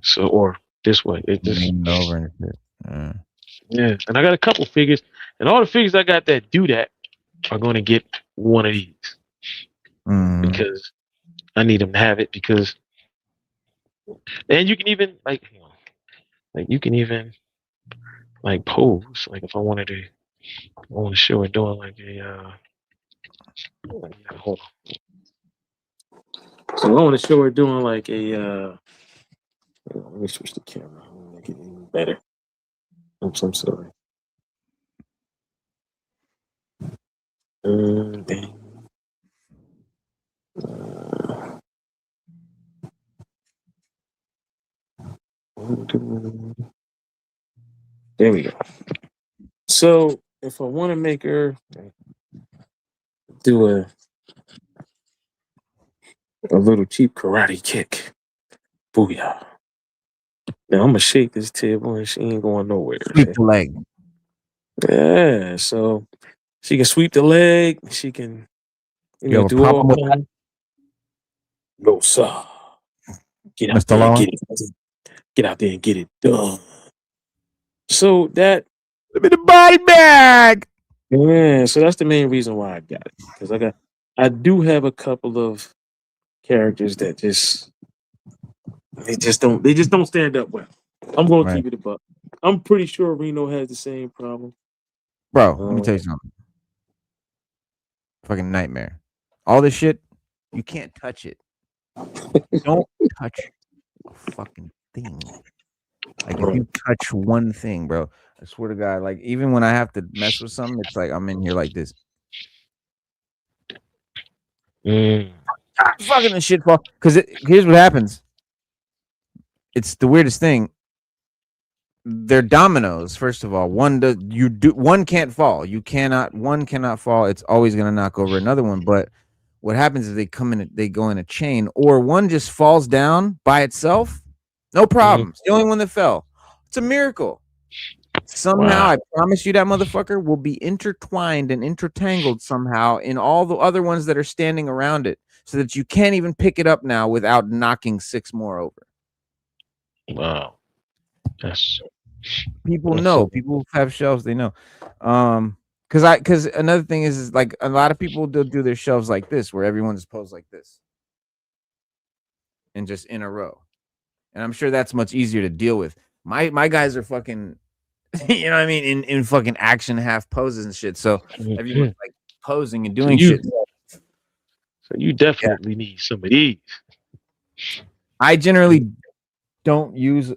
So or this way. It just over and shit. Yeah, and I got a couple figures, and all the figures I got that do that are going to get one of these because I need them to have it. Because, and you can even you can even pose. Like if I want to show her doing like a hold on. So I want to show her doing like a. Let me switch the camera. Make it even better. I'm so sorry. Dang. There we go. So if I want to make her do a little cheap karate kick, booyah. Now I'm gonna shake this table and she ain't going nowhere. Sweep the leg. Yeah, so she can sweep the leg. She can, do all kinds. No, sir. Get out there and get it. Get out there and get it done. So that. Give me the body bag. Yeah, so that's the main reason why I got it, because I do have a couple of characters that they just don't stand up well. I'm gonna keep it a buck. I'm pretty sure Reno has the same problem. Bro, let me tell you something. Fucking nightmare. All this shit, you can't touch it. Don't touch a fucking thing. Like if you touch one thing, bro, I swear to God, like even when I have to mess with something, it's like I'm in here like this. Fucking the shit fall. Because here's what happens. It's the weirdest thing. They're dominoes. First of all, one can't fall. One cannot fall. It's always gonna knock over another one. But what happens is they go in a chain, or one just falls down by itself. No problem. It's the only one that fell. It's a miracle. Somehow, I promise you that motherfucker will be intertwined and intertangled somehow in all the other ones that are standing around it, so that you can't even pick it up now without knocking 6 more over. Wow. Yes. People know. People who have shelves, they know. Because another thing is like a lot of people do their shelves like this, where everyone's posed like this and just in a row. And I'm sure that's much easier to deal with. My guys are fucking, you know what I mean, in fucking action half poses and shit. So everyone's like posing and doing shit. So you definitely need some of these. I generally don't use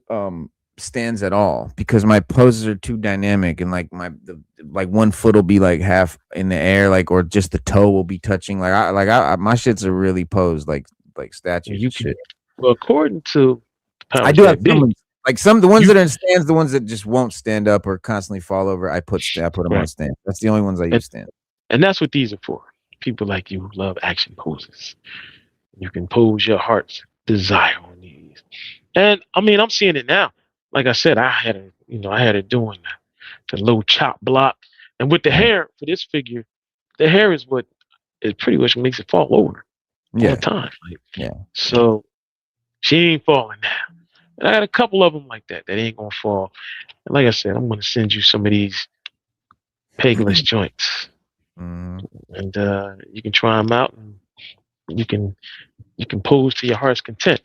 stands at all because my poses are too dynamic, and like like one foot will be like half in the air, like, or just the toe will be touching. My shits are really posed like statues. You shit. Well, according to I do have some the ones that are in stands, the ones that just won't stand up or constantly fall over. I put them on stand. That's the only ones I use stand. And that's what these are for. People like you who love action poses. You can pose your heart's desire on these. And I mean, I'm seeing it now. Like I said, I had her doing the low chop block, and with the hair for this figure, the hair is what it pretty much makes it fall over all the time. So she ain't falling now. And I got a couple of them like that ain't gonna fall. And like I said, I'm gonna send you some of these pegless joints, and you can try them out, and you can pose to your heart's content.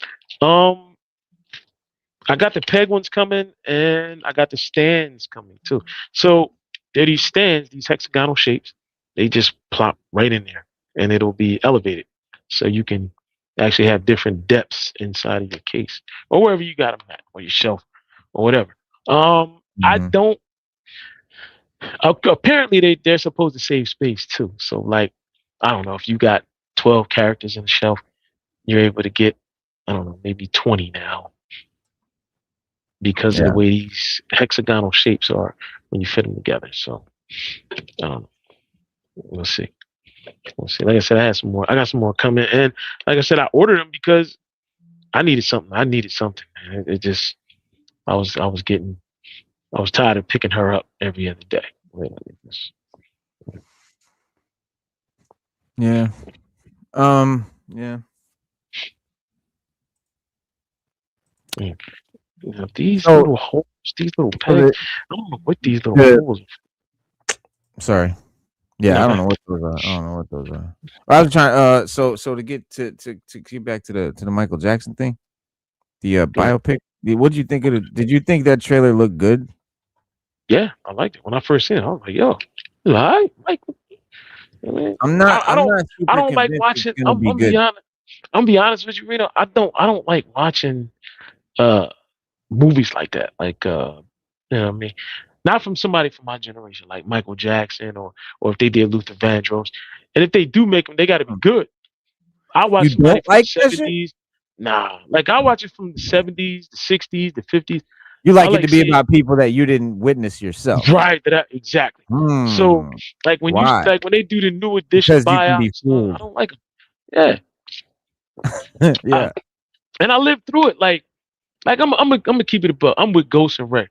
I got the peg ones coming, and I got the stands coming too. So they're these stands, these hexagonal shapes. They just plop right in there, and it'll be elevated, so you can actually have different depths inside of your case or wherever you got them at, or your shelf, or whatever. I don't. Apparently, they're supposed to save space too. So, like, I don't know if you got 12 characters in the shelf, you're able to get, I don't know, maybe 20 now, because of the way these hexagonal shapes are when you fit them together. So, we'll see. Like I said, I got some more coming, and like I said, I ordered them because I needed something. It just, I was tired of picking her up every other day. Yeah. These little holes, these little pegs. I don't know what these little holes are. Sorry. Yeah, I don't know what those are. I was trying so to get to get back to the Michael Jackson thing, the biopic. What did you think of it? Did you think that trailer looked good? Yeah, I liked it. When I first seen it, I was like, yo, I like I'm not like watching. I'm be honest with you, Reno. I don't like watching movies like that. Like you know what I mean? Not from somebody from my generation, like Michael Jackson, or if they did Luther Vandross. And if they do make them, they got to be good. I watch somebody from the 70s. Nah, like I watch it from the 70s, the 60s, the 50s. You like I it to be seeing, about people that you didn't witness yourself. right? Exactly. So like when you Why? like when they do the new edition Because you can be buyouts, I fooled. don't like them. Yeah, Yeah. And I lived through it. Like I'm gonna keep it a buck. I'm with Ghost and Ray.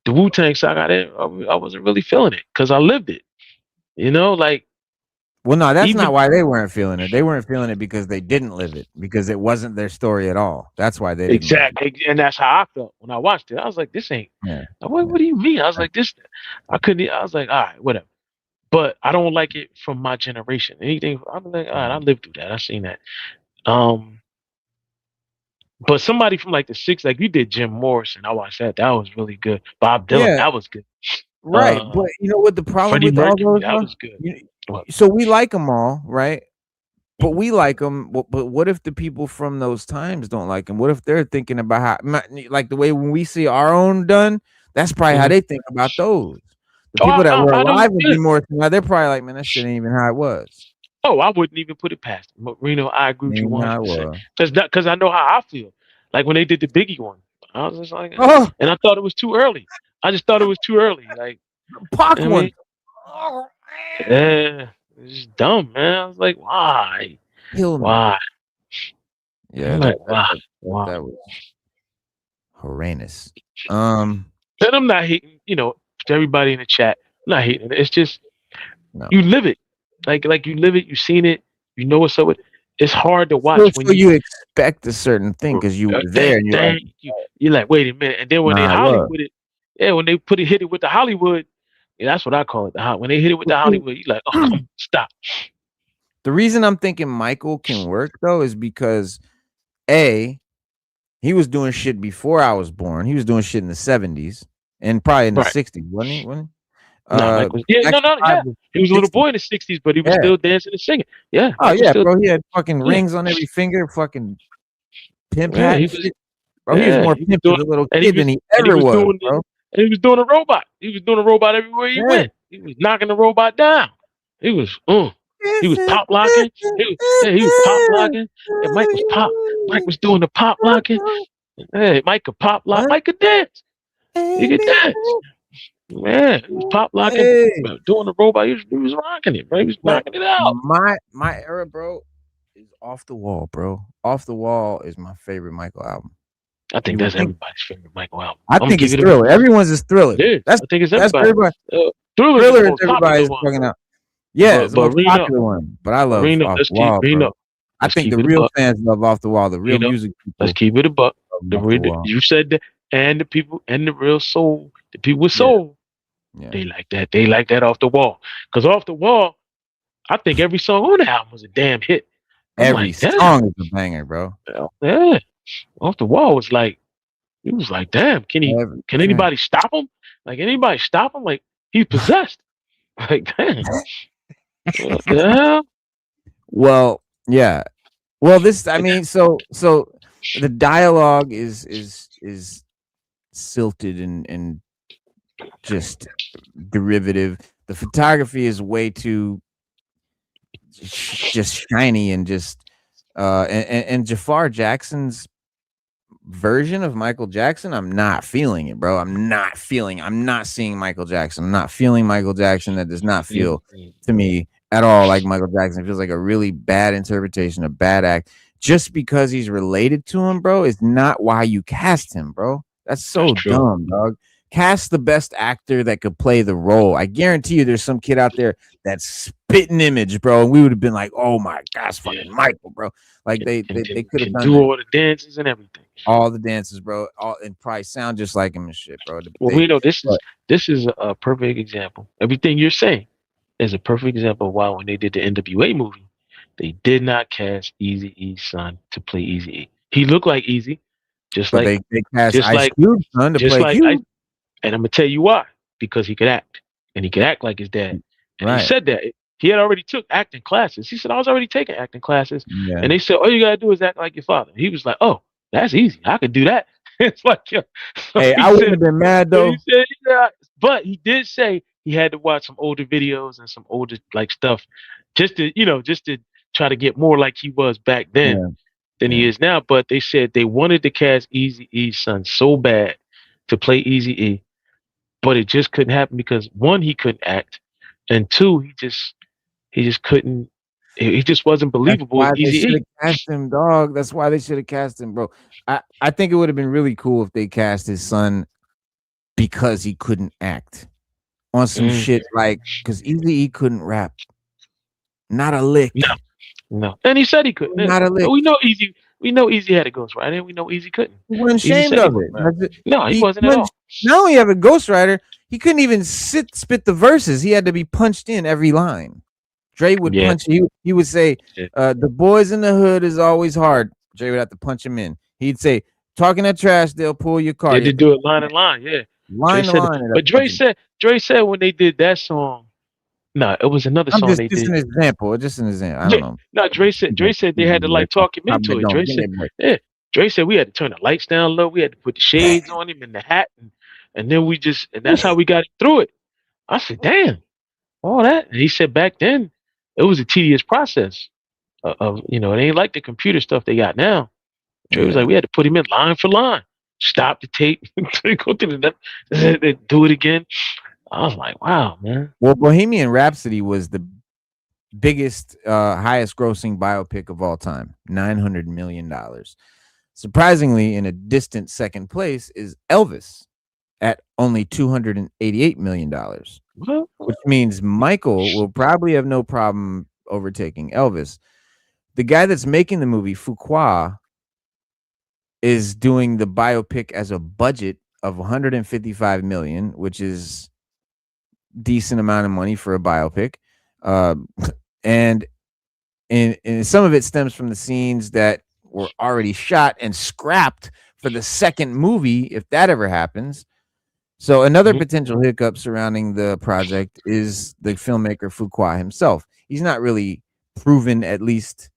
The Wu-Tang saga, I wasn't really feeling it because I lived it. You know, like. Well, no, that's Even, not why they weren't feeling it. They weren't feeling it because they didn't live it, because it wasn't their story at all. That's why they didn't. Exactly, and that's how I felt when I watched it. I was like, "This ain't." Yeah. What do you mean? I was like, "This." I couldn't. I was like, "All right, whatever." But I don't like it from my generation. Anything, I'm like, "All right, I lived through that. I seen that." But somebody from like the '60s, like you did, Jim Morrison. I watched that. That was really good. Bob Dylan, that was good. Right, but you know what the problem Freddie with all Mercury, those that are? was good. So we like them all, right? But we like them. But what if the people from those times don't like them? What if they're thinking about how, like the way when we see our own done, that's probably how they think about those. The people that were alive would be more. They're probably like, man, that shit ain't even how it was. Oh, I wouldn't even put it past him. Reno, I agree with you 100%. Because I know how I feel. Like when they did the Biggie one, I was just like, and I thought it was too early. I just thought it was too early. Like Pac one. Yeah, it's just dumb, man. I was like, why? Why? Yeah, like, why? That was horrendous. And I'm not hating, to everybody in the chat. I'm not hating it. It's just you live it. Like you live it, you've seen it, you know what's up with it. It's hard to watch when you expect a certain thing because you were there and you're like, wait a minute. And then when they Hollywood it, when they hit it with the Hollywood, that's what I call it. When they hit it with the Hollywood, you're like, oh, come on, stop. The reason I'm thinking Michael can work though is because he was doing shit before I was born. He was doing shit in the 70s and probably in the 60s, wasn't he? He was a little boy in the 60s, but he was still dancing and singing. Yeah. Oh yeah, bro. He had fucking rings on every finger, fucking pimp hat. Bro, he was more pimp as a little kid than he ever was, bro. And he was doing a robot. He was doing a robot everywhere he went. He was knocking the robot down. He was pop locking. He was pop locking. And Mike was doing the pop locking. Hey, Mike could pop lock. Mike could dance. He could dance. Man, he was pop locking, doing the robot. He was rocking it, bro. He was knocking it out. My era, bro, is Off the Wall, bro. Off the Wall is my favorite Michael album. I think that's everybody's favorite Michael album. I think it's Thriller. Everyone's is Thriller. I think it's everybody. Thriller is everybody's fucking out. Yeah, it's the most popular one. But I love Off the Wall, bro. I think the real fans love Off the Wall. The real music people. Let's keep it a buck. You said that, and the people and the real soul, the people with soul, they like that. They like that Off the Wall. Because Off the Wall, I think every song on the album was a damn hit. Every song is a banger, bro. Yeah. Off the Wall was like, he was like, damn, can anybody stop him? Like anybody stop him? Like he's possessed. Like, damn. What the hell? Well, yeah. Well, so the dialogue is silted and just derivative. The photography is way too just shiny and just and Jafar Jackson's version of Michael Jackson, I'm not feeling it, bro. I'm not seeing Michael Jackson. I'm not feeling Michael Jackson. That does not feel to me at all like Michael Jackson. It feels like a really bad interpretation, a bad act. Just because he's related to him, bro, is not why you cast him, bro. That's so dumb, dog. Cast the best actor that could play the role. I guarantee you there's some kid out there that's spitting image, bro. And we would have been like, oh my gosh, fucking Michael, bro. Like they could have do all the dances and everything. All the dances, bro. And probably sound just like him and shit, bro. Well, we know this is a perfect example. Everything you're saying is a perfect example of why when they did the NWA movie, they did not cast Eazy-E's son to play Eazy-E. He looked like Eazy, just but like they cast Ice Cube's son to play Cube. And I'm gonna tell you why. Because he could act, and he could act like his dad. And he said that he had already took acting classes. He said, I was already taking acting classes. Yeah. And they said, all you gotta do is act like your father. He was like, oh, that's easy. I could do that. It's like, so hey, I wouldn't have been mad though. He said, yeah. But he did say he had to watch some older videos and some older like stuff, just to try to get more like he was back then. than he is now. But they said they wanted to cast Eazy-E's son so bad to play Eazy-E, but it just couldn't happen because one, he couldn't act, and two, he just couldn't. He just wasn't believable as That's why they should Eazy-E. have cast him, dog. That's why they should have cast him, bro. I think it would have been really cool if they cast his son because he couldn't act on some shit like because Eazy-E couldn't rap, not a lick. No, and he said he couldn't. Not a lick. But we know Eazy had a ghostwriter, and we know Eazy couldn't. He wasn't Eazy ashamed said of he it. couldn't rap. No, he wasn't at all. Not only have a ghostwriter, he couldn't even spit the verses. He had to be punched in every line. Dre would punch. He would say, "The boys in the hood is always hard." Dre would have to punch him in. He'd say, "Talking that trash, they'll pull your car." They did do it line and line, yeah. Line to line. But Dre said when they did that song, no, it was another song they did. An example. Just an example. I don't know. No, Dre said they had to like talk him into it. Dre said we had to turn the lights down low. We had to put the shades on him and the hat, and then and that's how we got through it. I said, damn, all that. And he said back then it was a tedious process of it ain't like the computer stuff they got now. Dre was like, we had to put him in line for line, stop the tape, go through do it again. I was like, wow, man. Well, Bohemian Rhapsody was the biggest, highest grossing biopic of all time, $900 million. Surprisingly, in a distant second place is Elvis at only $288 million, which means Michael will probably have no problem overtaking Elvis. The guy that's making the movie, Fuqua, is doing the biopic as a budget of $155 million, which is decent amount of money for a biopic, and some of it stems from the scenes that were already shot and scrapped for the second movie, if that ever happens. So another potential hiccup surrounding the project is the filmmaker Fuqua himself. He's not really proven, at least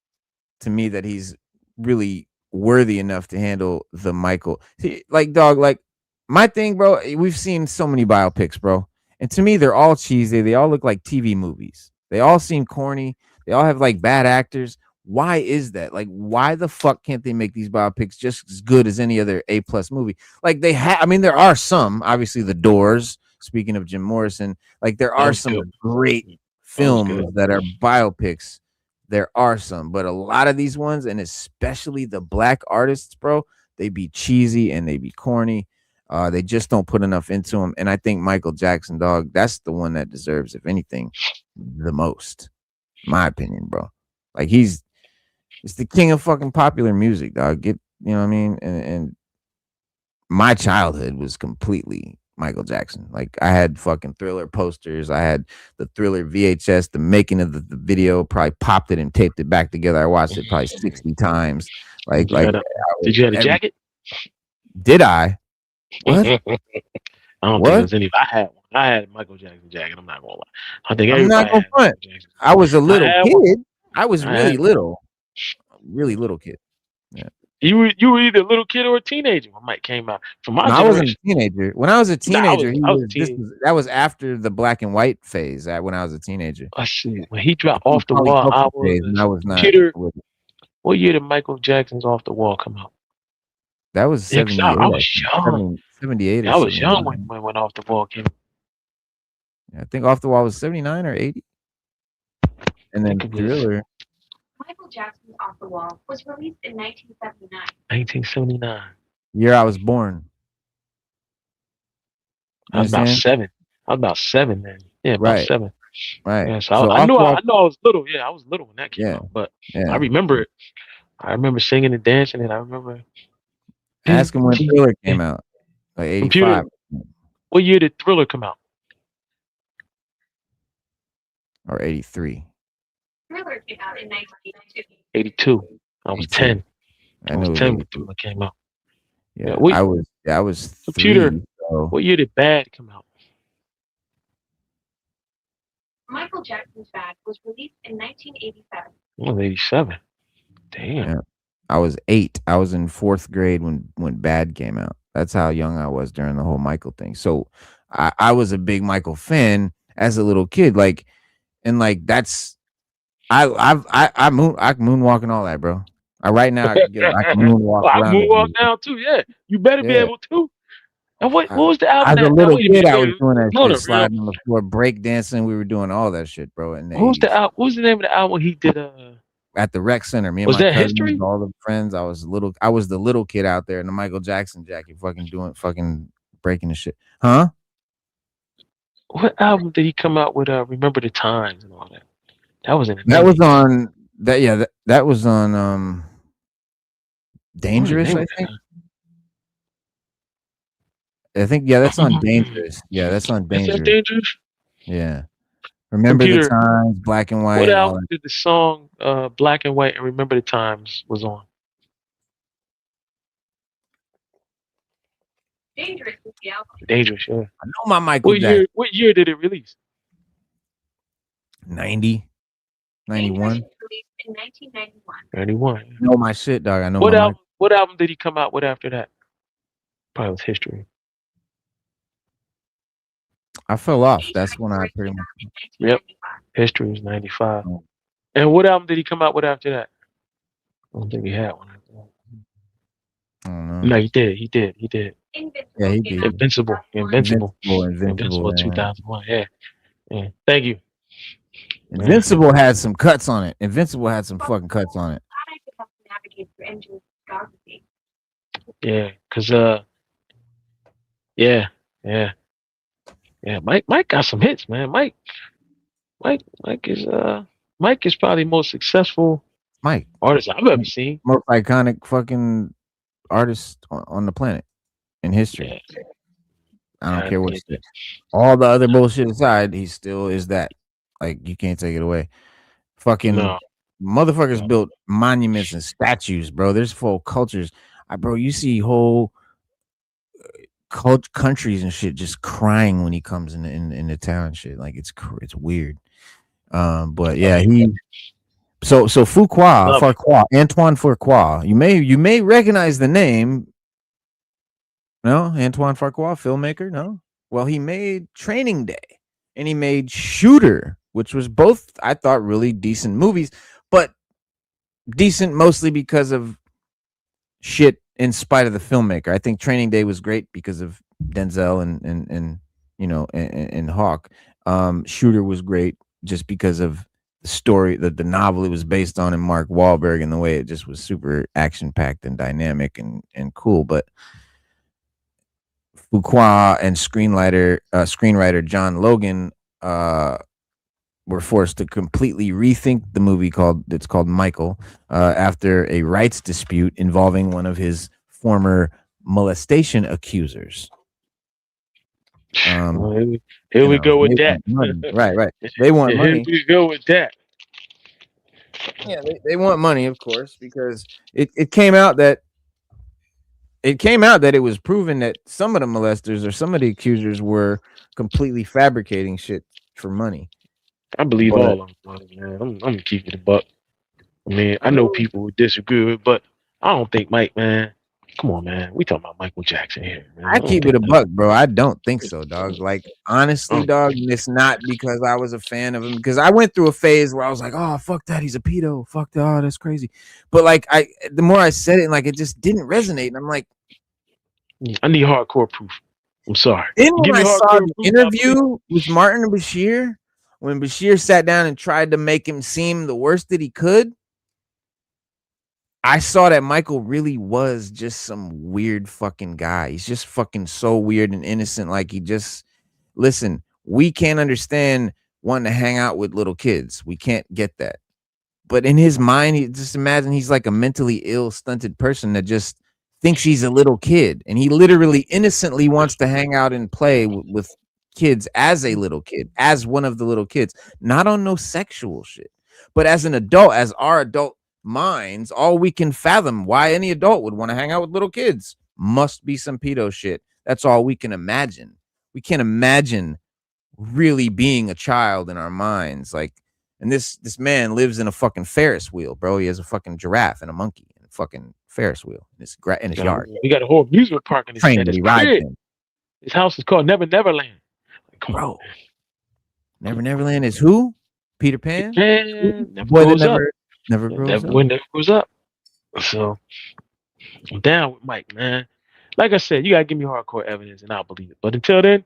to me, that he's really worthy enough to handle the Michael. Like, dog, like my thing, bro, we've seen so many biopics, bro. And to me, they're all cheesy. They all look like TV movies. They all seem corny. They all have like bad actors. Why is that? Like, why the fuck can't they make these biopics just as good as any other A+ movie? Like they have, I mean, there are some, obviously The Doors, speaking of Jim Morrison, like there are some great films that are biopics. There are some, but a lot of these ones, and especially the black artists, bro, they be cheesy and they be corny. They just don't put enough into them. And I think Michael Jackson, dog, that's the one that deserves, if anything, the most. My opinion, bro. Like it's the king of fucking popular music, dog. You know what I mean? And my childhood was completely Michael Jackson. Like I had fucking Thriller posters. I had the Thriller VHS, the making of the video, probably popped it and taped it back together. I watched it probably 60 times. Did you have a jacket? Did I? What? I don't think there was any. I had a Michael Jackson jacket. I'm not gonna lie. I think everybody had Michael Jackson. I was a little kid. I was really little kid. Yeah. You were either a little kid or a teenager when Mike came out. From my generation, I wasn't a teenager. When I was a teenager, that was after the black and white phase. When I was a teenager. I see. When he dropped Off the Wall, I was not. Peter, what year did Michael Jackson's Off the Wall come out? That was 78. I was young. 78. I was young when Off the Wall came out. Yeah, I think Off the Wall was 79 or 80. And then Thriller. Michael Jackson's Off the Wall was released in 1979. 1979. Year I was born. I was about seven then. Yeah, about 7. Right. Yeah, so I know I was little. Yeah, I was little when that came out. But I remember it. I remember singing and dancing, and I remember. Ask him when Thriller came out. Like 85. What year did Thriller come out? Or 83. Thriller came out in 1982. 82. I was 10. I was 10 when Thriller came out. Yeah, I was Computer. 3, so. What year did Bad come out? Michael Jackson's Bad was released in 1987. Oh, 87. Damn. Yeah. I was 8. I was in 4th grade when Bad came out. That's how young I was during the whole Michael thing. So I was a big Michael fan as a little kid. Like, and like that's I moonwalk and all that, bro. Right now I can moonwalk I around. moonwalk now too. Yeah, you better be able to. And what was the album? As a little kid, I was doing that no, shit, sliding on the floor, break dancing. We were doing all that shit, bro. In the what was 80s. what was the name of the album he did? At the rec center, me and was my that cousins, History? all the friends. I was the little kid out there in the Michael Jackson jacket, fucking breaking the shit, huh? What album did he come out with? Remember the Times and all that. That was in the That was on that. Yeah, that was on Dangerous. I think yeah, that's on Dangerous. Yeah, that's on Dangerous. Is that Dangerous? Yeah. Remember the Times, Black and White. What album did the song Black and White and Remember the Times was on? Dangerous is the album. Dangerous, yeah. I know my Michael Jackson. What year did it release? 90, 91. Released in 1991. 91. I know my shit, dog. I know what album did he come out with after that? Probably was History. I fell off. That's when I pretty much. Yep. History was 95. Oh. And what album did he come out with after that? I don't think he had one. I don't know. No, he did. Yeah, he did. Invincible. 2001. Yeah. Thank you. Invincible had some cuts on it. Invincible had some fucking cuts on it. Yeah, cause yeah. Mike got some hits, man. Mike is probably the most successful artist I've ever seen. Most iconic fucking artist on the planet in history. Yeah. I don't care what shit. All the other bullshit aside, he still is that. Like, you can't take it away. Fucking motherfuckers built monuments and statues, bro. There's full cultures. Bro, you see whole countries and shit just crying when he comes in the town and shit. Like, it's weird. But yeah, so Farquhar, Antoine Farquhar. You may recognize the name. No, Antoine Farquhar, filmmaker. No, well, he made Training Day and he made Shooter, which was both, I thought, really decent movies, but decent mostly because of shit in spite of the filmmaker. I think Training Day was great because of Denzel and Hawk. Shooter was great just because of the story, the novel it was based on, and Mark Wahlberg, and the way it just was super action-packed and dynamic and cool. But Fuqua and screenwriter John Logan were forced to completely rethink the movie called Michael after a rights dispute involving one of his former molestation accusers. Here we go with that. Right. They want money. Here we go with that. Yeah, they want money, of course, because it came out that it was proven that some of the molesters or some of the accusers were completely fabricating shit for money. I believe all of them, man. I'm gonna keep it a buck. I mean, I know people would disagree with it, but I don't think Mike, man. Come on, man. We talking about Michael Jackson here, man. I keep it a buck, bro. I don't think so, dog. Like, honestly, dog, it's not because I was a fan of him. Because I went through a phase where I was like, oh, fuck that, he's a pedo. Fuck that, oh, that's crazy. But like, the more I said it, like, it just didn't resonate. And I'm like, I need hardcore proof. I'm sorry. Then when I saw the interview with Martin and Bashir, when Bashir sat down and tried to make him seem the worst that he could, I saw that Michael really was just some weird fucking guy. He's just fucking so weird and innocent. Like, listen, we can't understand wanting to hang out with little kids. We can't get that. But in his mind, just imagine he's like a mentally ill, stunted person that just thinks he's a little kid. And he literally innocently wants to hang out and play with kids as a little kid, as one of the little kids, not on no sexual shit. But as an adult, as our adult minds, all we can fathom why any adult would want to hang out with little kids must be some pedo shit. That's all we can imagine. We can't imagine really being a child in our minds. Like, and this man lives in a fucking Ferris wheel, bro. He has a fucking giraffe and a monkey and a fucking Ferris wheel in his yard. He got a whole amusement park in his train that he rides in. His house is called Neverland. Come on, Neverland is who? Peter Pan? Never grows up. Never grows up. Never grows up. So I'm down with Mike, man. Like I said, you gotta give me hardcore evidence and I'll believe it. But until then,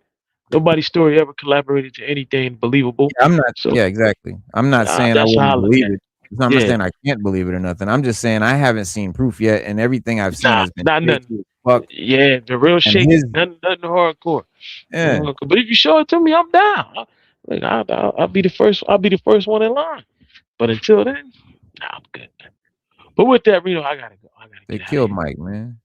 nobody's story ever collaborated to anything believable. Yeah, I'm not. So Yeah, exactly. I'm not saying I that's how I wouldn't look believe at it. it. I'm not Yeah. saying I can't believe it or nothing. I'm just saying I haven't seen proof yet, and everything I've seen has been Not nothing. shaky as fuck. Yeah, the real And shaky, his, nothing hardcore. yeah, But if you show it to me, I'm down. I'll be the first. I'll be the first one in line. But until then, I'm good. But with that, Reno, I gotta go. I gotta they get out of killed here. Mike, man.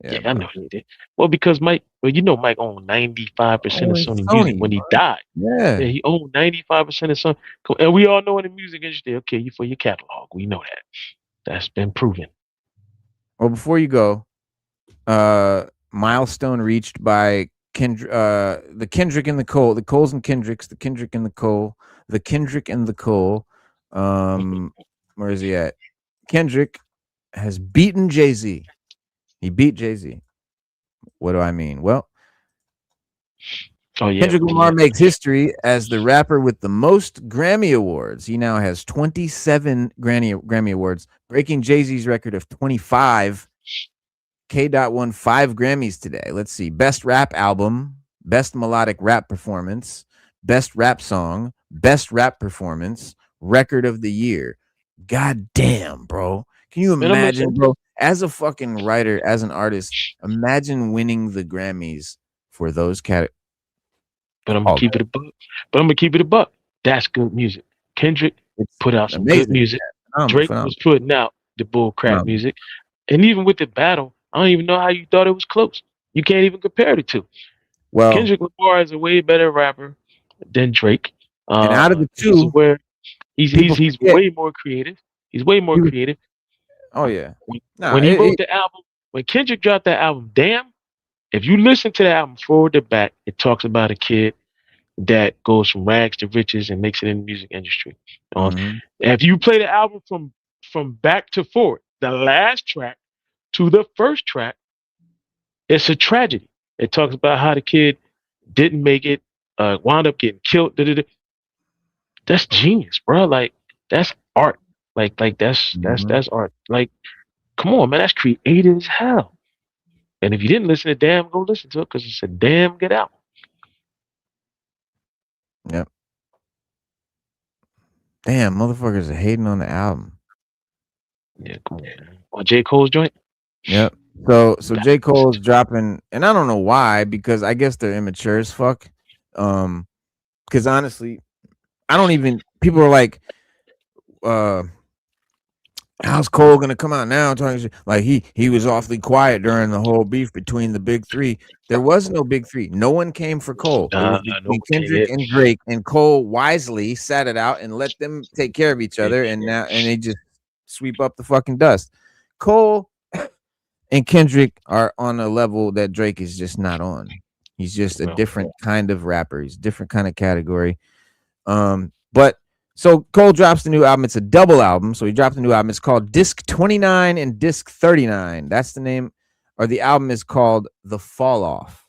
Yeah, Yeah, I bro. know he did. Well, because Mike, Mike owned 95% of Oh, Sony Music Sony, when he bro. died. Yeah. Yeah, he owned 95% of Sony. And we all know in the music industry, okay, you for your catalog. We know that. That's been proven. Well, before you go, milestone reached by the Kendrick and the Cole, the Coles and Kendricks, the Kendrick and the Cole, the Kendrick and the Cole. Where is he at? Kendrick has beaten Jay-Z. He beat Jay-Z. What do I mean? Well, Oh yeah, Kendrick Lamar makes history as the rapper with the most Grammy awards. He now has 27 Grammy awards, breaking Jay-Z's record of 25. K-Dot won 5 Grammys today. Let's see. Best rap album, best melodic rap performance, best rap song, best rap performance, record of the year. God damn, bro. Can you imagine, bro? As a fucking writer, as an artist, imagine winning the Grammys for those categories. But I'm gonna keep it a buck. That's good music. Kendrick put out some good music. Drake was putting out the bull crap music. And even with the battle, I don't even know how you thought it was close. You can't even compare the two. Well, Kendrick Lamar is a way better rapper than Drake. And out of the two, he's way more creative. He's way more creative. Oh yeah. When he wrote the album, when Kendrick dropped that album, damn, if you listen to the album forward to back, it talks about a kid that goes from rags to riches and makes it in the music industry. If you play the album from back to forward, the last track to the first track, it's a tragedy. It talks about how the kid didn't make it, wound up getting killed. That's genius, bro. Like that's art. Like that's art. Like, come on, man, that's creative as hell. And if you didn't listen to Damn, go listen to it because it's a damn good album. Yep. Damn, motherfuckers are hating on the album. Yeah, come on, man. On J. Cole's joint? Yep. So J. Cole's dropping, and I don't know why, because I guess they're immature as fuck. Because honestly, I don't even, people are like, how's Cole gonna come out now talking like he was awfully quiet during the whole beef between the big three? There was no big three. No one came for Cole. It was between Kendrick and Drake, and Cole wisely sat it out and let them take care of each other, and they just sweep up the fucking dust. Cole and Kendrick are on a level that Drake is just not on. He's just a different kind of rapper. He's a different kind of category. But so Cole drops the new album. It's a double album. So he dropped a new album. It's called Disc 29 and Disc 39. That's the name, or the album is called The Fall Off.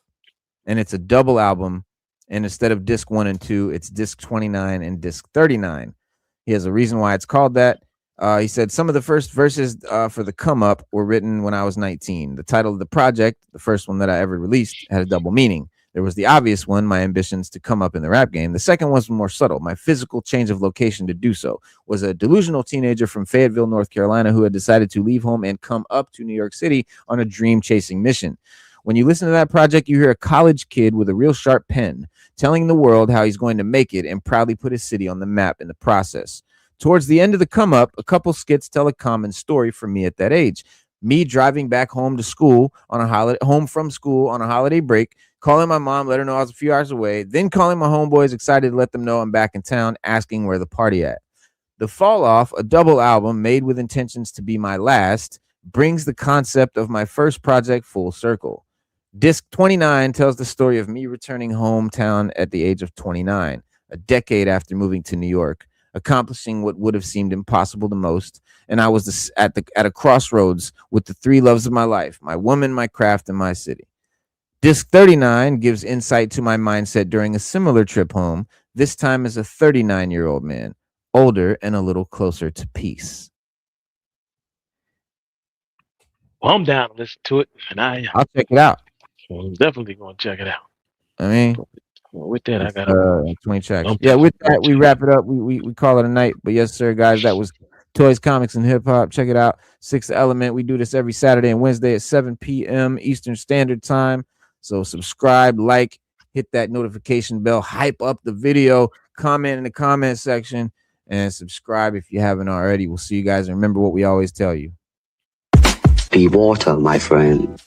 And it's a double album. And instead of Disc 1 and 2, it's Disc 29 and Disc 39. He has a reason why it's called that. He said some of the first verses for the Come Up were written when I was 19. The title of the project, the first one that I ever released, had a double meaning. There was the obvious one, my ambitions to come up in the rap game. The second one was more subtle. My physical change of location to do so was a delusional teenager from Fayetteville, North Carolina, who had decided to leave home and come up to New York City on a dream-chasing mission. When you listen to that project, you hear a college kid with a real sharp pen telling the world how he's going to make it and proudly put his city on the map in the process. Towards the end of the Come Up, a couple skits tell a common story for me at that age. Me driving back home to school on a holiday, home from school on a holiday break, calling my mom, let her know I was a few hours away, then calling my homeboys, excited to let them know I'm back in town, asking where the party at. The Fall Off, a double album made with intentions to be my last, brings the concept of my first project full circle. Disc 29 tells the story of me returning hometown at the age of 29, a decade after moving to New York, accomplishing what would have seemed impossible to most, and I was at a crossroads with the three loves of my life, my woman, my craft, and my city. Disc 39 gives insight to my mindset during a similar trip home, this time as a 39-year-old man, older and a little closer to peace. Well, I'm down to listen to it, and I'll check it out. I'm definitely going to check it out. I mean, well, with that, I got 20 tracks. Yeah, with that, we wrap it up. We call it a night. But yes, sir, guys, that was Toys, Comics, and Hip Hop. Check it out. Sixth Element. We do this every Saturday and Wednesday at 7 p.m. Eastern Standard Time. So subscribe, like, hit that notification bell, hype up the video, comment in the comment section, and subscribe if you haven't already. We'll see you guys. And remember what we always tell you. Be water, my friend.